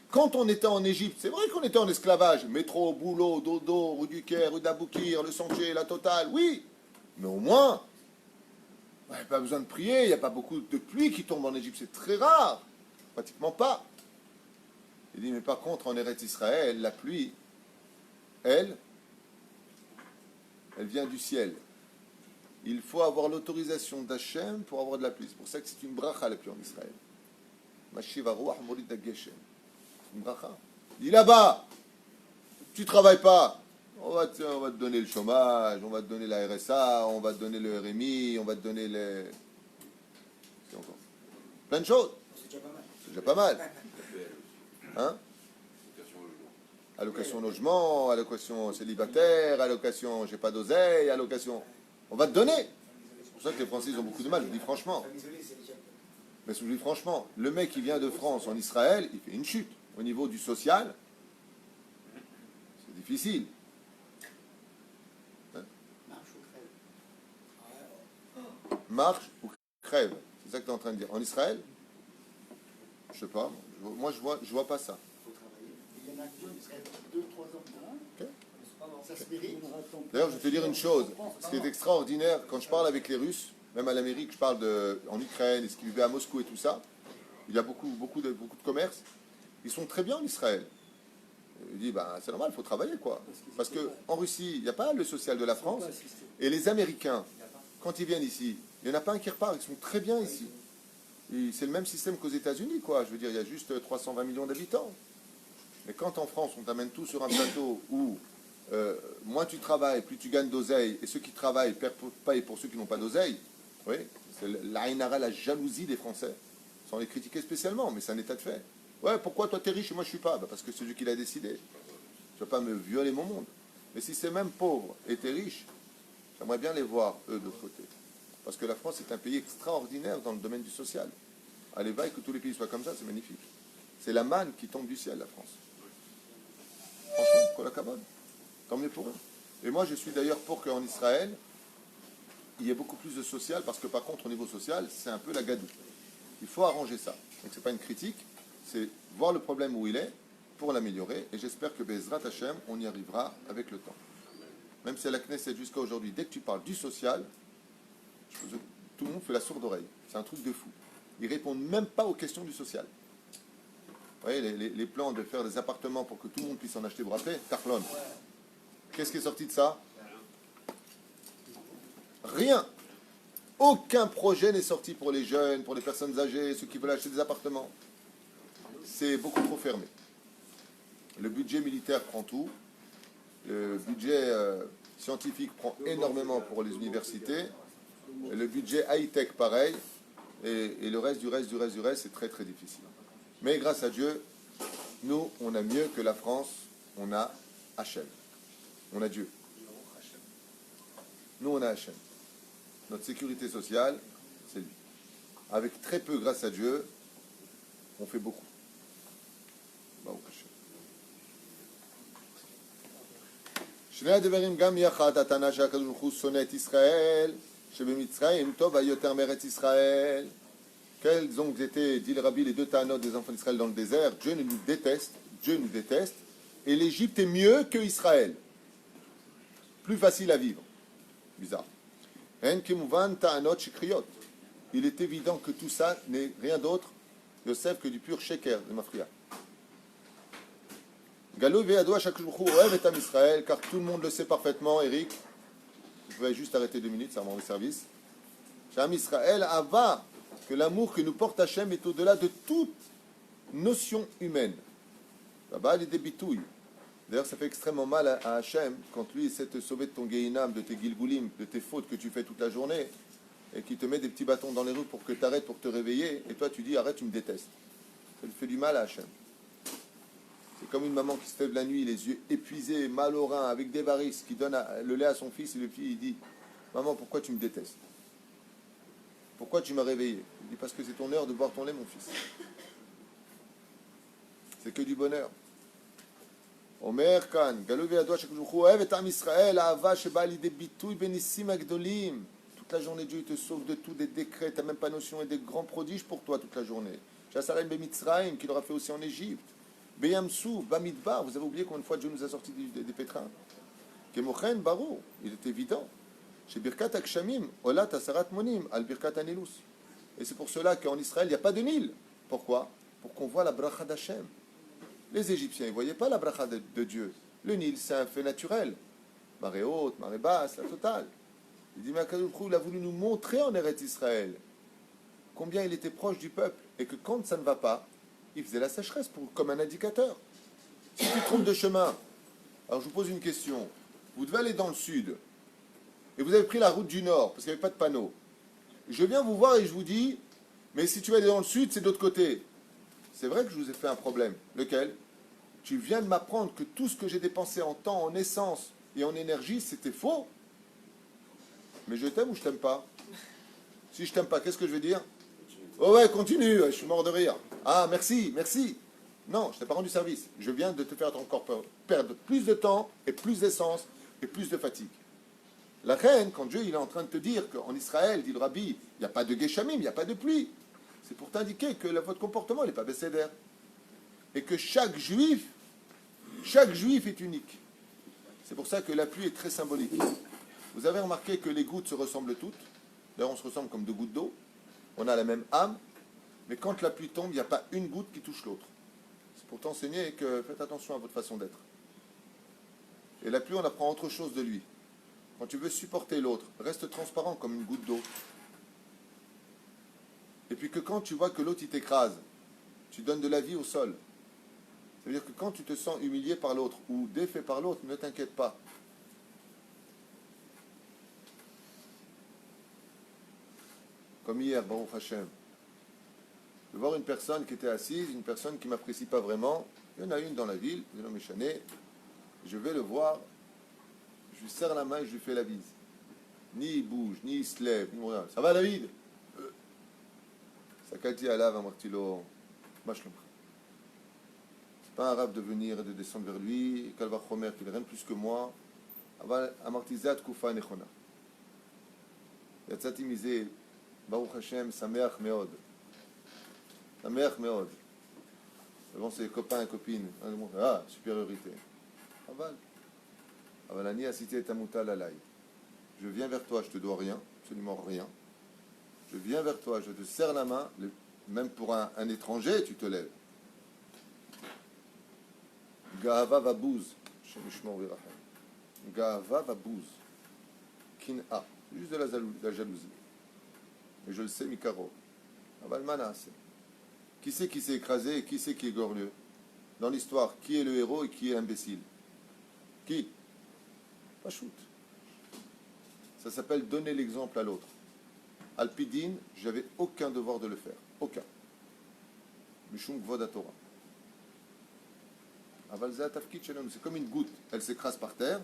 Quand on était en Égypte, c'est vrai qu'on était en esclavage. Métro, boulot, dodo, rue du Caire, rue d'Aboukir, le Sentier, la totale, oui. Mais au moins, il n'y a pas besoin de prier, il n'y a pas beaucoup de pluie qui tombe en Égypte, c'est très rare. Pratiquement pas. Il dit, mais par contre, en Eretz Israël, la pluie, elle vient du ciel. Il faut avoir l'autorisation d'Hachem pour avoir de la pluie. C'est pour ça que c'est une bracha la pluie en Israël. Mashiv haruach morid hageshem. Une bracha. Il dit là-bas, tu ne travailles pas. On va te donner le chômage, on va te donner la RSA, on va te donner le RMI, on va te donner les... C'est encore plein de choses. C'est déjà pas mal. C'est déjà pas mal. Hein? Allocation logement, allocation célibataire, allocation j'ai pas d'oseille, allocation... On va te donner. C'est pour ça que les Français ils ont beaucoup de mal, je vous dis franchement. Mais je vous dis franchement, le mec qui vient de France en Israël, il fait une chute. Au niveau du social, c'est difficile. Hein? Marche ou crève. C'est ça que tu es en train de dire. En Israël, je sais pas. Moi, je vois pas ça. Il y en a qui ont 2-3 ans. Okay. Ça se mérite. D'ailleurs, je vais te dire une chose. Ce qui est extraordinaire, quand je parle avec les Russes, même à l'Amérique, je parle en Ukraine, et ce qui vivait à Moscou et tout ça, il y a beaucoup de commerce. Ils sont très bien en Israël. Il dit, c'est normal, il faut travailler, quoi. Parce qu'en Russie, il n'y a pas le social de la France. Et les Américains, quand ils viennent ici, il n'y en a pas un qui repart. Ils sont très bien ici. C'est le même système qu'aux États-Unis, quoi. Je veux dire, il y a juste 320 millions d'habitants. Mais quand en France, on t'amène tout sur un plateau où moins tu travailles, plus tu gagnes d'oseille, et ceux qui travaillent payent pour ceux qui n'ont pas d'oseille, oui, c'est la jalousie des Français, sans les critiquer spécialement, mais c'est un état de fait. Ouais, pourquoi toi t'es riche et moi je suis pas? Parce que c'est lui qui l'a décidé. Tu vas pas me violer mon monde. Mais si ces mêmes pauvres étaient riches, j'aimerais bien les voir, eux, de l'autre côté. Parce que la France est un pays extraordinaire dans le domaine du social. Allez, va et que tous les pays soient comme ça, c'est magnifique. C'est la manne qui tombe du ciel, la France. Franchement, kol hakavod. Tant mieux pour eux. Et moi, je suis d'ailleurs pour qu'en Israël, il y ait beaucoup plus de social, parce que par contre, au niveau social, c'est un peu la gadoue. Il faut arranger ça. Donc, c'est pas une critique, c'est voir le problème où il est pour l'améliorer. Et j'espère que Bezrat Hashem, on y arrivera avec le temps. Même si à la Knesset jusqu'à aujourd'hui, dès que tu parles du social, tout le monde fait la sourde oreille. C'est un truc de fou. Ils répondent même pas aux questions du social. Vous voyez, les plans de faire des appartements pour que tout le monde puisse en acheter, vous vous rappelez? Carlon. Qu'est-ce qui est sorti de ça? Rien. Aucun projet n'est sorti pour les jeunes, pour les personnes âgées, ceux qui veulent acheter des appartements. C'est beaucoup trop fermé. Le budget militaire prend tout. Le budget scientifique prend énormément pour les universités. Le budget high-tech, pareil. Et le reste, c'est très très difficile. Mais grâce à Dieu, nous, on a mieux que la France. On a Hachem. On a Dieu. Nous, on a Hachem. Notre sécurité sociale, c'est lui. Avec très peu, grâce à Dieu, on fait beaucoup. שני הדברים גם יחד, הטענה שהקדוש ברוך הוא שונא את ישראל, שבמצרים טוב היותר מארץ ישראל. Quels ont été, dit le Rabbi, les deux Tanot des enfants d'Israël dans le désert? Dieu nous déteste, et l'Égypte est mieux que Israël. Plus facile à vivre. Bizarre. Il est évident que tout ça n'est rien d'autre, Yosef, que du pur sheker de Mafria. Galou ve'adoua chaque jour oev et am Israël, car tout le monde le sait parfaitement, Eric. Vous pouvez juste arrêter 2 minutes, ça rend le service. Sham Israël ava, que l'amour que nous porte Hachem est au-delà de toute notion humaine. Là-bas, il y a des bitouilles. D'ailleurs, ça fait extrêmement mal à Hachem quand lui essaie de te sauver de ton Gehinam, de tes Gilgulim, de tes fautes que tu fais toute la journée, et qui te met des petits bâtons dans les roues pour que tu arrêtes, pour te réveiller, et toi tu dis arrête, tu me détestes. Ça lui fait du mal à Hachem. C'est comme une maman qui se lève la nuit, les yeux épuisés, mal au rein, avec des varices, qui donne le lait à son fils, et le fils il dit maman, pourquoi tu me détestes? Pourquoi tu m'as réveillé? Il dit parce que c'est ton heure de boire ton lait, mon fils. C'est que du bonheur. Omer Khan, Galouvé Adoua Shekoujoukhu, Oev et Am Israël, Ahava Sheba Lidé Bitoui Benissim Agdolim. Toute la journée, Dieu te sauve de tout, des décrets, tu n'as même pas notion, et des grands prodiges pour toi toute la journée. Chassarem Bemitzraim, qu'il aura fait aussi en Égypte. Beyamsou, Bamidbar, vous avez oublié combien de fois Dieu nous a sortis des pétrins. Kemochen Barou, il est évident. Chez Birkat Akshamim, Olat Asarat Monim, Al Birkat Anilus. Et c'est pour cela qu'en Israël, il n'y a pas de Nil. Pourquoi? Pour qu'on voit la bracha d'Hachem. Les Égyptiens, ils ne voyaient pas la bracha de Dieu. Le Nil, c'est un fait naturel. Marée haute, marée basse, la totale. Il dit, mais il a voulu nous montrer en Eretz Israël combien il était proche du peuple. Et que quand ça ne va pas, il faisait la sécheresse comme un indicateur. Si tu te trompes de chemin, alors je vous pose une question. Vous devez aller dans le sud. Et vous avez pris la route du nord, parce qu'il n'y avait pas de panneau. Je viens vous voir et je vous dis, mais si tu vas aller dans le sud, c'est de l'autre côté. C'est vrai que je vous ai fait un problème. Lequel? Tu viens de m'apprendre que tout ce que j'ai dépensé en temps, en essence et en énergie, c'était faux. Mais je t'aime ou je t'aime pas? Si je t'aime pas, qu'est-ce que je vais dire? Oh ouais, continue, je suis mort de rire. Ah, merci, merci. Non, je t'ai pas rendu service. Je viens de te faire encore perdre plus de temps et plus d'essence et plus de fatigue. La reine, quand Dieu il est en train de te dire qu'en Israël, dit le Rabbi, il n'y a pas de Geshamim, il n'y a pas de pluie, c'est pour t'indiquer que votre comportement n'est pas bécédaire. Et que chaque juif est unique. C'est pour ça que la pluie est très symbolique. Vous avez remarqué que les gouttes se ressemblent toutes. D'ailleurs, on se ressemble comme deux gouttes d'eau. On a la même âme. Mais quand la pluie tombe, il n'y a pas une goutte qui touche l'autre. C'est pour t'enseigner que faites attention à votre façon d'être. Et la pluie, on apprend autre chose de lui. Quand tu veux supporter l'autre, reste transparent comme une goutte d'eau. Et puis que quand tu vois que l'autre il t'écrase, tu donnes de la vie au sol. Ça veut dire que quand tu te sens humilié par l'autre ou défait par l'autre, ne t'inquiète pas. Comme hier, Baruch Hashem. De voir une personne qui était assise, une personne qui ne m'apprécie pas vraiment. Il y en a une dans la ville, je vais le voir, je lui serre la main et je lui fais la bise. Ni il bouge, ni il se lève, ni rien. Ça va David? Sakalti alav amartilo, mashlomcha. C'est pas un arabe de venir et de descendre vers lui, Kalva Chomer, qu'il n'est rien de plus que moi. Amartizat kufa nechona. Yatzati mize, Baruch Hashem, sameach meod. Sameach meod. Devant ses copains et copines, ah, supériorité. Aval. Avalani a cité tamutal alay. Je viens vers toi, je te dois rien, absolument rien. Je viens vers toi, je te serre la main, même pour un étranger, tu te lèves. Gahava vabouz, shemishmor virachem. Gahava vabouz. Kin'a, juste de la jalousie. Et je le sais, Mikaro. Aval manase. Qui c'est qui s'est écrasé et qui c'est qui est glorieux? Dans l'histoire, qui est le héros et qui est l'imbécile? Qui? Pas shoot. Ça s'appelle donner l'exemple à l'autre. Alpidine, j'avais aucun devoir de le faire. Aucun. Mishum Gvod Torah. C'est comme une goutte. Elle s'écrase par terre,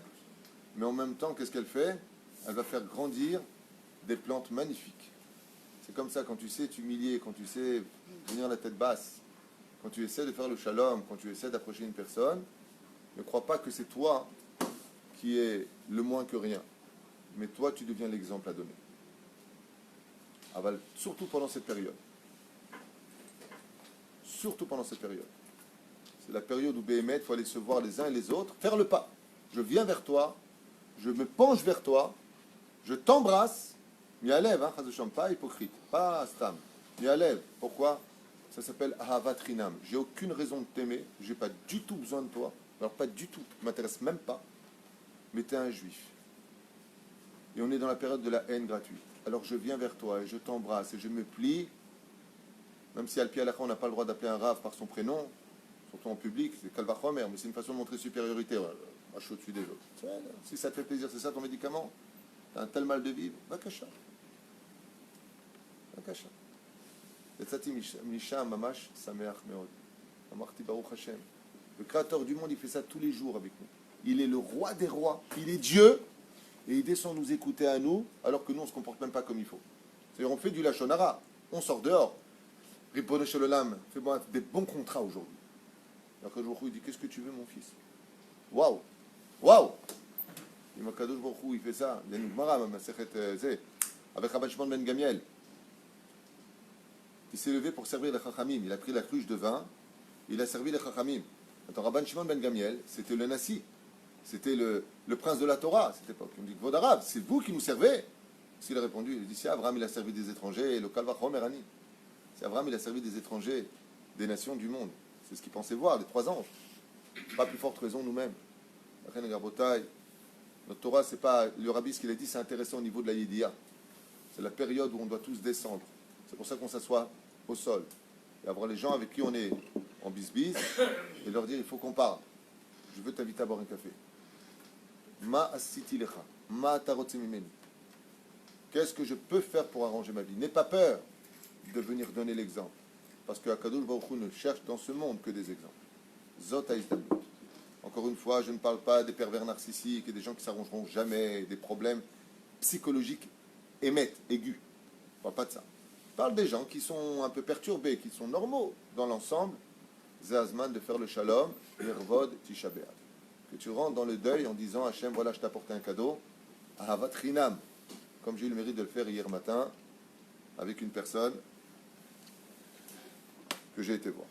mais en même temps, qu'est-ce qu'elle fait? Elle va faire grandir des plantes magnifiques. C'est comme ça, quand tu sais t'humilier, quand tu sais tenir la tête basse, quand tu essaies de faire le shalom, quand tu essaies d'approcher une personne, ne crois pas que c'est toi qui es le moins que rien. Mais toi, tu deviens l'exemple à donner. Aval, surtout pendant cette période. Surtout pendant cette période. C'est la période où Béhémet, il faut aller se voir les uns et les autres, faire le pas. Je viens vers toi, je me penche vers toi, je t'embrasse, Mialev, pas hypocrite, pas stam. Mialev, pourquoi? Ça s'appelle Ahavat Rinam. J'ai aucune raison de t'aimer, j'ai pas du tout besoin de toi, alors pas du tout, tu m'intéresses même pas, mais tu es un juif. Et on est dans la période de la haine gratuite. Alors je viens vers toi et je t'embrasse et je me plie, même si Al-Pi Halakha on n'a pas le droit d'appeler un rave par son prénom, surtout en public, c'est calvachomer, mais c'est une façon de montrer supériorité. Moi, je suis au-dessus des autres. Si ça te fait plaisir, c'est ça ton médicament? T'as un tel mal de vivre, va cacha. Va cacha. יצאתי משם ממש שמח מאוד. אמרתי ברוך השם. Le créateur du monde, il fait ça tous les jours avec nous. Il est le roi des rois, il est Dieu, et il descend nous écouter à nous, alors que nous, on ne se comporte même pas comme il faut. C'est-à-dire, on fait du lachon hara, on sort dehors. Ribono shel olam, fais-moi des bons contrats aujourd'hui. Alors que Baruch Hu, il dit, qu'est-ce que tu veux, mon fils? Waouh! Waouh! Il m'a Kadosh Baruch Hu, il fait ça. Il y a une Gemara, avec Rabban Shimon ben Gamiel. Il s'est levé pour servir les Chachamim. Il a pris la cruche de vin, il a servi les Chachamim. Attends, Rabban Shimon ben Gamiel, c'était le Nassi, c'était le prince de la Torah à cette époque. Il me dit, Kvod Arav, c'est vous qui nous servez? S'il a répondu, il dit, si Abraham il a servi des étrangers, le Kalvachom Erani. Si Abraham il a servi des étrangers, des nations du monde. C'est ce qu'il pensait voir, les 3 anges. Pas plus forte raison nous-mêmes. Notre Torah, c'est pas le rabbi, ce qu'il a dit, c'est intéressant au niveau de la Yédia. C'est la période où on doit tous descendre. C'est pour ça qu'on s'assoit au sol. Et avoir les gens avec qui on est en bisbise et leur dire, il faut qu'on parle. Je veux t'inviter à boire un café. Ma asiti lecha, ma tarotzi mimeni. Qu'est-ce que je peux faire pour arranger ma vie? N'aie pas peur de venir donner l'exemple. Parce que Akadosh Baruch Hu ne cherche dans ce monde que des exemples. Zot haïzdamut. Encore une fois, je ne parle pas des pervers narcissiques et des gens qui ne s'arrangeront jamais, des problèmes psychologiques aigus. Je ne parle pas de ça. Je parle des gens qui sont un peu perturbés, qui sont normaux dans l'ensemble. Zazman de faire le shalom, Irvod Tisha B'Av. Que tu rentres dans le deuil en disant Hachem, voilà, je t'ai apporté un cadeau. Ahavat Chinam. Comme j'ai eu le mérite de le faire hier matin avec une personne que j'ai été voir.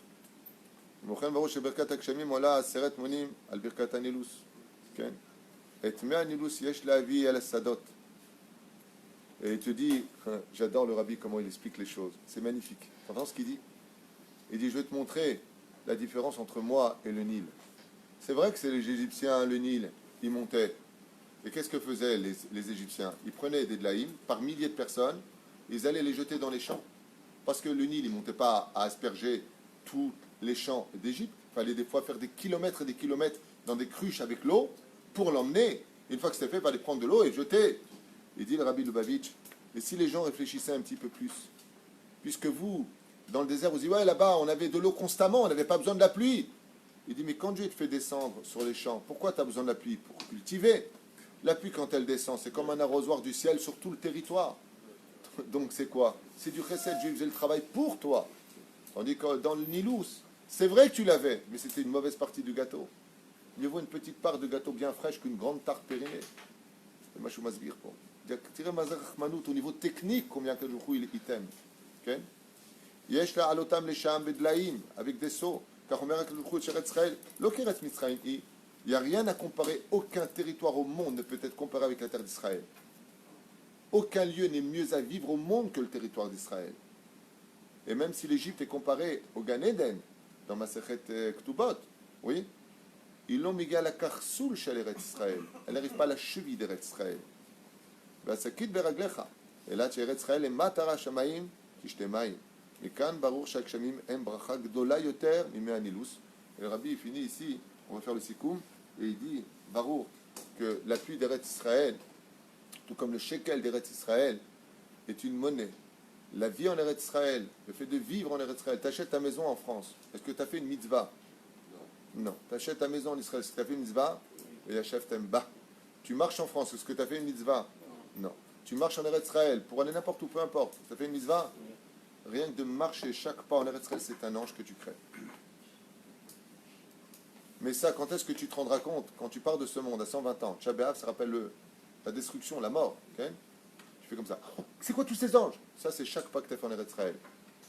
מוכן ברור שברכת הגשמים עולה 10 מונים על ברכת הנילוס, כן? את מי הנילוס יש להביא אל השדות. Et il te dit, j'adore le rabbi comment il explique les choses, c'est magnifique. Tu entends ce qu'il dit? Il dit, je vais te montrer la différence entre moi et le Nil. C'est vrai que c'est les Égyptiens, le Nil, ils montaient. Et qu'est-ce que faisaient les Égyptiens? Ils prenaient des dlaïm par milliers de personnes, ils allaient les jeter dans les champs. Parce que le Nil, il ne montait pas à asperger tous les champs d'Égypte. Il fallait des fois faire des kilomètres et des kilomètres dans des cruches avec l'eau pour l'emmener. Une fois que c'était fait, il fallait prendre de l'eau et jeter. Il dit le Rabbi Lubavitch, et si les gens réfléchissaient un petit peu plus, puisque vous, dans le désert, vous dites, ouais, là-bas, on avait de l'eau constamment, on n'avait pas besoin de la pluie. Il dit, mais quand Dieu te fait descendre sur les champs, pourquoi tu as besoin de la pluie? Pour cultiver. La pluie, quand elle descend, c'est comme un arrosoir du ciel sur tout le territoire. Donc c'est quoi? C'est du chesed, Dieu faisait le travail pour toi. Tandis que dans le Nilous, c'est vrai que tu l'avais, mais c'était une mauvaise partie du gâteau. Mieux vaut une petite part de gâteau bien fraîche qu'une grande tarte périmée. C'est Machou Masbir pour. Tirez Mazar Rahmanout au niveau technique, combien que il t'aime. Yesh la alotam le sham bedlaim, avec des seaux. Car on verra que le Sheretz Israël, l'Okeretz Mitzrayim, il n'y a rien à comparer, aucun territoire au monde ne peut être comparé avec la terre d'Israël. Aucun lieu n'est mieux à vivre au monde que le territoire d'Israël. Et même si l'Égypte est comparée au Gan Eden, dans Masechet Ktubot, oui, ils l'ont mis à la karsoul chez l'Eretz Israël. Elle n'arrive pas à la cheville d'Eretz Israël. Et là, Eretz Israël est matara shamaim kishtemaim. Et quand Baruch Shakhamim em bracha gdola yoter mimei anilus. Et le Rabbi il finit ici, on va faire le sikoum, et il dit Baruch que la pluie d'Eretz Israël, tout comme le shekel d'Eretz Israël, est une monnaie. La vie en Eretz Israël, le fait de vivre en Eretz Israël, tu achètes ta maison en France, est-ce que tu as fait une mitzvah? Non. Tu achètes ta maison en Israël, est-ce que tu as fait une mitzvah? Et Yachef Temba. Tu marches en France, est-ce que tu as fait une mitzvah? Non. Tu marches en Eretz Israël, pour aller n'importe où, peu importe, tu as fait une mitzvah? Rien que de marcher chaque pas en Eretz Israël, c'est un ange que tu crées. Mais ça, quand est-ce que tu te rendras compte? Quand tu pars de ce monde à 120 ans, Tisha B'Av, ça rappelle la destruction, la mort. Okay? Tu fais comme ça. C'est quoi tous ces anges? Ça, c'est chaque pas que tu as fait en Eretz Israël.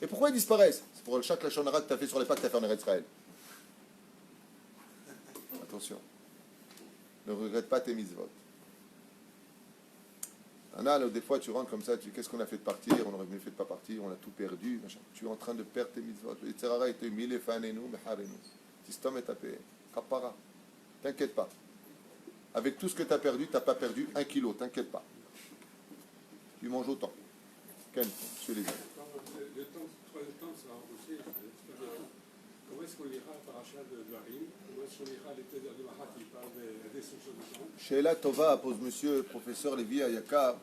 Et pourquoi ils disparaissent? C'est pour chaque lachon hara que tu as fait sur les pas que tu as fait en Eretz Israël. Attention. Ne regrette pas tes mitzvot. Des fois, tu rentres comme ça, tu dis qu'est-ce qu'on a fait de partir? On aurait mieux fait de pas partir, on a tout perdu. Machin. Tu es en train de perdre tes mitzvot. Le Yitzhara était humilié, fanenu, meharenu. Système est tapé. Kapara. T'inquiète pas. Avec tout ce que tu as perdu, tu n'as pas perdu 1 kilo. T'inquiète pas. Tu manges autant. Ken, monsieur les Le temps sera aussi, comment est-ce qu'on lira la paracha de Dvarim? Comment est-ce qu'on lira les Teder de Mahat qui parlent des destructions du temple? Sheila Tova pose monsieur, professeur Lévi Ayaka.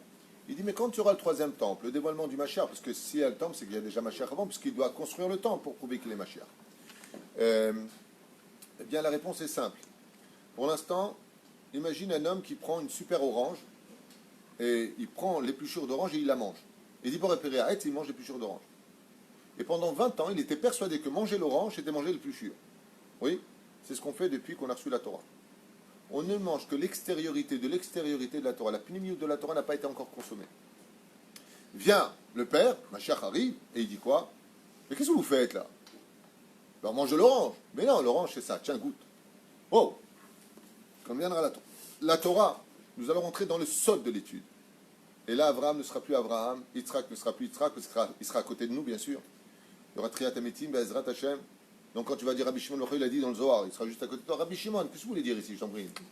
Il dit, mais quand tu auras le troisième temple, le dévoilement du Mashiach, parce que s'il y a le temple, c'est qu'il y a déjà Mashiach avant, puisqu'il doit construire le temple pour prouver qu'il est Mashiach. Eh bien, la réponse est simple. Pour l'instant, imagine un homme qui prend une super orange, et il prend l'épluchure d'orange et il la mange. Il dit, pour repérer à il mange l'épluchure d'orange. Et pendant 20 ans, il était persuadé que manger l'orange, c'était manger l'épluchure. Oui, c'est ce qu'on fait depuis qu'on a reçu la Torah. On ne mange que l'extériorité de la Torah. La pnimiout de la Torah n'a pas été encore consommée. Vient le père, Mashiach arrive, et il dit quoi? Mais qu'est-ce que vous faites là? Ben, on mange de l'orange. Mais non, l'orange c'est ça, tiens, goûte. Oh! Quand viendra la Torah, nous allons rentrer dans le sol de l'étude. Et là, Abraham ne sera plus Abraham, Yitzhak ne sera plus Yitzhak, parce qu'il sera à côté de nous, bien sûr. Il y aura Triat Ametim, Be'ezrat Hashem. Donc quand tu vas dire Rabbi Shimon, il a dit dans le Zohar, il sera juste à côté de toi. Rabbi Shimon, qu'est-ce que vous voulez dire ici, je t'en prie? Tu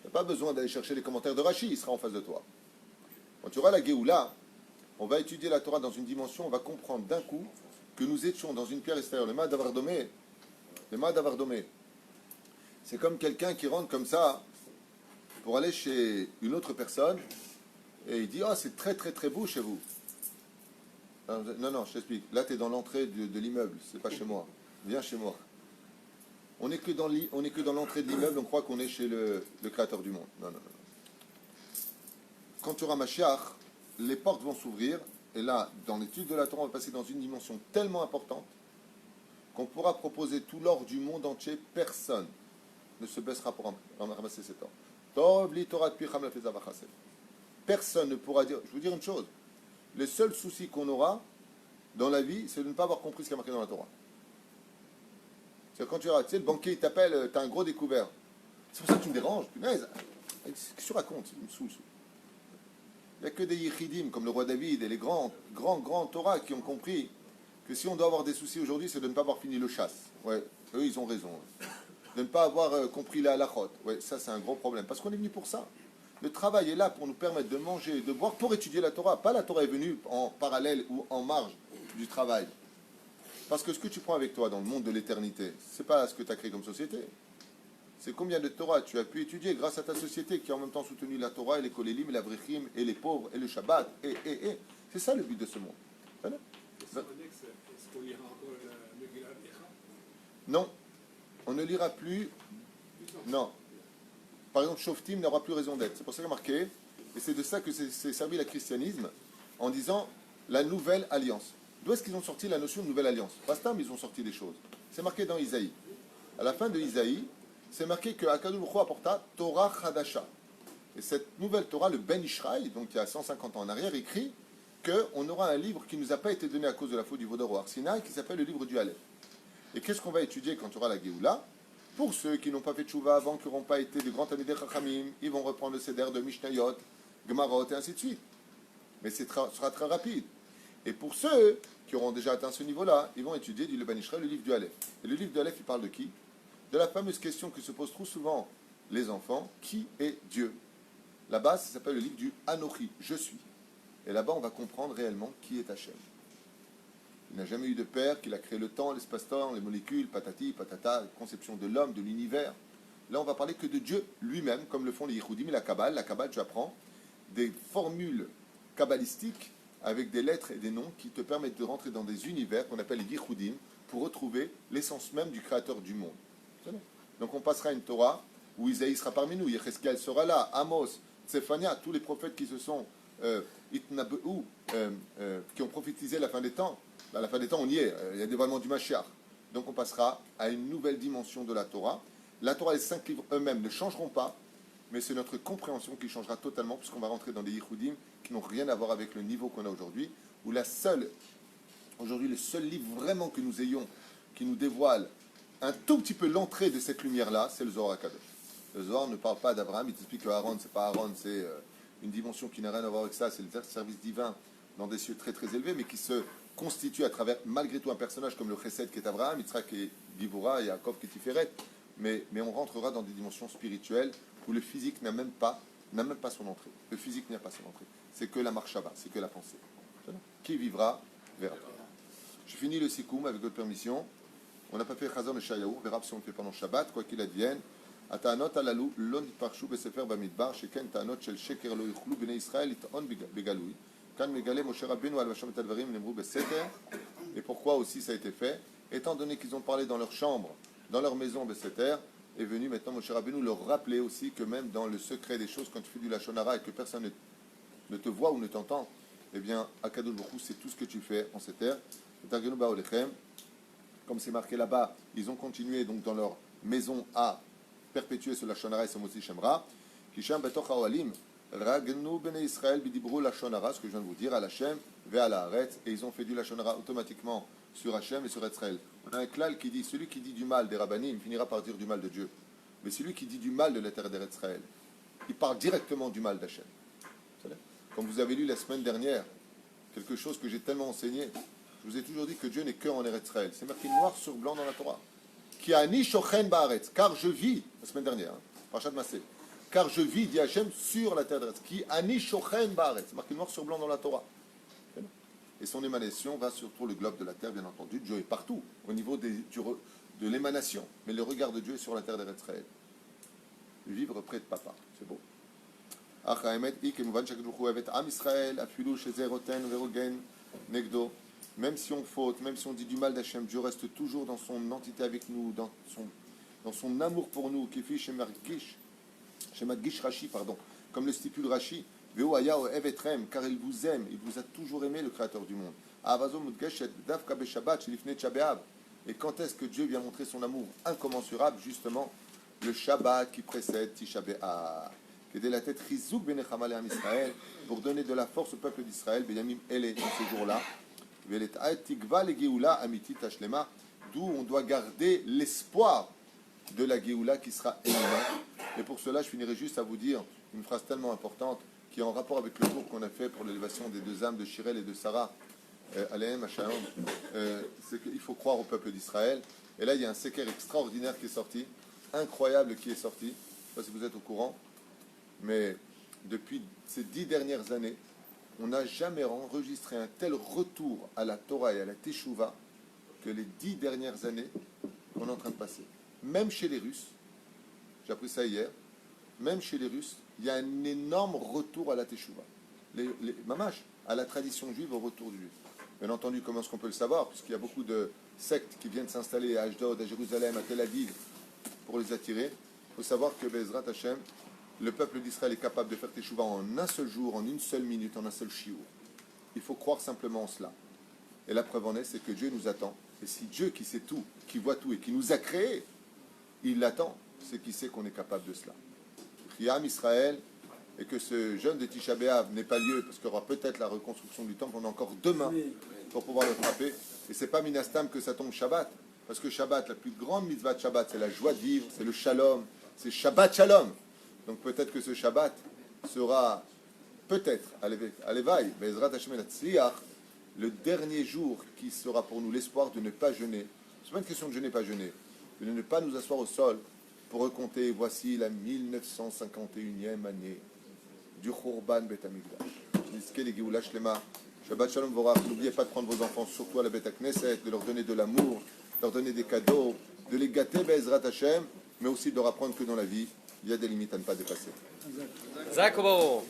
n'as pas besoin d'aller chercher les commentaires de Rashi, il sera en face de toi. Quand tu auras la Géoula, on va étudier la Torah dans une dimension, on va comprendre d'un coup que nous étions dans une pierre extérieure. Le Ma'ad Avardomé, c'est comme quelqu'un qui rentre comme ça pour aller chez une autre personne et il dit, ah, c'est très très très beau chez vous. Non, non, je t'explique. Là, tu es dans l'entrée de l'immeuble, c'est pas chez moi. Viens chez moi. On n'est que dans l'entrée de l'immeuble, on croit qu'on est chez le créateur du monde. Non, non, non. Quand tu auras Mashiach, les portes vont s'ouvrir, et là, dans l'étude de la Torah, on va passer dans une dimension tellement importante qu'on pourra proposer tout l'or du monde entier. Personne ne se baissera pour ramasser cet or. Personne ne pourra dire. Je veux dire une chose. Le seul souci qu'on aura dans la vie, c'est de ne pas avoir compris ce qui est marqué dans la Torah. C'est quand tu auras, tu sais, le banquier il t'appelle, tu as un gros découvert. C'est pour ça que tu me déranges, punaise. Qu'est-ce que tu racontes? Il me saoule. Il n'y a que des yichidim comme le roi David et les grands Torah qui ont compris que si on doit avoir des soucis aujourd'hui, c'est de ne pas avoir fini le chasse. Ouais, eux, ils ont raison. De ne pas avoir compris la halachot. Ouais, ça, c'est un gros problème. Parce qu'on est venu pour ça. Le travail est là pour nous permettre de manger, de boire, pour étudier la Torah. Pas la Torah est venue en parallèle ou en marge du travail. Parce que ce que tu prends avec toi dans le monde de l'éternité, c'est pas ce que tu as créé comme société. C'est combien de Torah tu as pu étudier grâce à ta société qui a en même temps soutenu la Torah et les kolélim, et la vrichim, et les pauvres, et le Shabbat, et. C'est ça le but de ce monde. Voilà. Est-ce qu'on lira encore le Megillah Echa? Non, on ne lira plus. Non. Par exemple, Shoftim n'aura plus raison d'être. C'est pour ça qu'il y a marqué, et c'est de ça que s'est servi le christianisme, en disant la nouvelle alliance. D'où est-ce qu'ils ont sorti la notion de nouvelle alliance? Pastam, ils ont sorti des choses. C'est marqué dans Isaïe. À la fin de Isaïe, c'est marqué que Akadosh Baruch Hu apporta Torah Chadasha. Et cette nouvelle Torah, le Ben Ishraï, donc il y a 150 ans en arrière, écrit qu'on aura un livre qui ne nous a pas été donné à cause de la faute du Vaudor au Arsinaï, qui s'appelle le livre du Aleph. Et qu'est-ce qu'on va étudier quand tu auras la Géoula? Pour ceux qui n'ont pas fait tchouva avant, qui n'auront pas été de grands Talmidei Chachamim, ils vont reprendre le Seder de Mishnayot, Gemarot et ainsi de suite. Mais ce sera très rapide. Et pour ceux qui auront déjà atteint ce niveau-là, ils vont étudier du Ben Ishraï, le livre du Aleph. Et le livre du Aleph, il parle de qui? De la fameuse question que se posent trop souvent les enfants, qui est Dieu? Là-bas, ça s'appelle le livre du Anochi, je suis. Et là-bas, on va comprendre réellement qui est Hachem. Il n'a jamais eu de père, qu'il a créé le temps, l'espace-temps, les molécules, patati, patata, conception de l'homme, de l'univers. Là, on va parler que de Dieu lui-même, comme le font les Yichoudim et la Kabbale. La Kabbale, tu apprends des formules kabbalistiques avec des lettres et des noms qui te permettent de rentrer dans des univers qu'on appelle les Yichoudim pour retrouver l'essence même du créateur du monde. Donc on passera une Torah où Isaïe sera parmi nous, Yecheskel sera là, Amos, Tsephania, tous les prophètes qui se sont qui ont prophétisé la fin des temps. À la fin des temps, on y est, il y a des dévoilement du Mashiach. Donc on passera à une nouvelle dimension de la Torah. La Torah, les 5 livres eux-mêmes ne changeront pas, mais c'est notre compréhension qui changera totalement, puisqu'on va rentrer dans des yichoudim qui n'ont rien à voir avec le niveau qu'on a aujourd'hui, où aujourd'hui, le seul livre vraiment que nous ayons, qui nous dévoile un tout petit peu l'entrée de cette lumière-là, c'est le Zohar HaKadosh. Le Zohar ne parle pas d'Abraham, il t'explique que Aaron, c'est pas Aaron, c'est une dimension qui n'a rien à voir avec ça, c'est le service divin dans des cieux très très élevés, mais qui se constitue à travers, malgré tout, un personnage comme le Chesed qui est Abraham, Yitzhak qui est Gibora, et Yaakov qui est Tiferet, mais on rentrera dans des dimensions spirituelles où le physique n'a même pas son entrée. Le physique n'a pas son entrée. C'est que la marshava, c'est que la pensée. Qui vivra, verra. Je finis le sikoum avec votre permission. On n'a pas fait Chazon et Shayahu, on verra si on le fait pendant Shabbat, quoi qu'il advienne. הטענות הללו לא נתפרשו בספר במדבר, שכן טענות של שקר לא יוכלו בני ישראל לטעון בגלוי. כאן מגלה משה רבנו על ושם את הדברים נאמרו בסתר. Et pourquoi aussi ça a été fait? Étant donné qu'ils ont parlé dans leur chambre, dans leur maison בסתר, est venu maintenant Moshe Rabbeinu leur rappeler aussi que même dans le secret des choses, quand tu fais du Lachon Hara et que personne ne te voit ou ne t'entend, eh bien, Akadosh Baruch Hu, c'est tout ce que tu fais en cette terre. Comme c'est marqué là-bas, ils ont continué donc dans leur maison à perpétuer ce Lachon Hara et ce Motzi Shemra. Kisham betoch haolim, ragnu bnei Israël bidibru Lachon Hara, ce que je viens de vous dire, à l'Hachem, ve à la Haaretz, et ils ont fait du Lachon Hara automatiquement sur Hachem et sur Israël. On a un klal qui dit, celui qui dit du mal des rabbanim finira par dire du mal de Dieu. Mais celui qui dit du mal de la terre d'Israël, il parle directement du mal d'Hachem. Comme vous avez lu la semaine dernière, quelque chose que j'ai tellement enseigné, je vous ai toujours dit que Dieu n'est que en Eretz Israël. C'est marqué noir sur blanc dans la Torah. Ki ani shochen ba'aretz, car je vis, la semaine dernière, Parashat Massé, car je vis, dit Hachem, sur la terre d'Eretz. Ki ani shochen ba'aretz, c'est marqué noir sur blanc dans la Torah. Et son émanation va sur tout le globe de la terre, bien entendu. Dieu est partout, au niveau de l'émanation. Mais le regard de Dieu est sur la terre d'Eretz Israël. Vivre près de papa, c'est beau. Même si on faute, même si on dit du mal d'Hachem, Dieu reste toujours dans son entité avec nous, dans son amour pour nous, comme le stipule Rashi, car il vous aime, il vous a toujours aimé, le Créateur du monde. Et quand est-ce que Dieu vient montrer son amour incommensurable? Justement, le Shabbat qui précède Tisha B'Av. Pour donner de la force au peuple d'Israël, dans ces jours-là, d'où on doit garder l'espoir de la Géoula qui sera éminente. Et pour cela, je finirai juste à vous dire une phrase tellement importante qui est en rapport avec le cours qu'on a fait pour l'élévation des deux âmes de Shirel et de Sarah, Aléhem, Hachalom, c'est qu'il faut croire au peuple d'Israël. Et là, il y a un séquer extraordinaire qui est sorti, incroyable qui est sorti. Je ne sais pas si vous êtes au courant, mais depuis ces 10 dernières années, on n'a jamais enregistré un tel retour à la Torah et à la Teshuvah que les 10 dernières années qu'on est en train de passer. Même chez les Russes, j'ai appris ça hier, même chez les Russes, il y a un énorme retour à la Teshuvah. Mamash, à la tradition juive, au retour du juif. Bien entendu, comment est-ce qu'on peut le savoir? Puisqu'il y a beaucoup de sectes qui viennent s'installer à Ashdod, à Jérusalem, à Tel Aviv, pour les attirer. Il faut savoir que Bezrat Hashem, le peuple d'Israël est capable de faire Teshuvah en un seul jour, en une seule minute, en un seul shiur. Il faut croire simplement en cela. Et la preuve en est, c'est que Dieu nous attend. Et si Dieu qui sait tout, qui voit tout et qui nous a créés, il l'attend, c'est qu'il sait qu'on est capable de cela. Priam Israël, et que ce jeûne de Tisha B'Av n'ait pas lieu, parce qu'il y aura peut-être la reconstruction du temple, on a encore demain pour pouvoir le frapper. Et c'est pas Minastam que ça tombe Shabbat, parce que Shabbat, la plus grande mitzvah de Shabbat, c'est la joie de vivre, c'est le shalom, c'est Shabbat Shalom. Donc peut-être que ce Shabbat sera peut-être à l'éveil, Bezrat Hashem et Tzliach, le dernier jour qui sera pour nous l'espoir de ne pas jeûner. Ce n'est pas une question de jeûner, pas jeûner, de ne pas nous asseoir au sol pour recompter. Voici la 1951e année du Khurban Bet Hamikdash. Nizke le Geoula Shlema. Shabbat Shalom Vorach. N'oubliez pas de prendre vos enfants, surtout à la Bet Knesset, de leur donner de l'amour, de leur donner des cadeaux, de les gâter Bezrat Hashem, mais aussi de leur apprendre que dans la vie, il y a des limites à ne pas dépasser. Zakobo.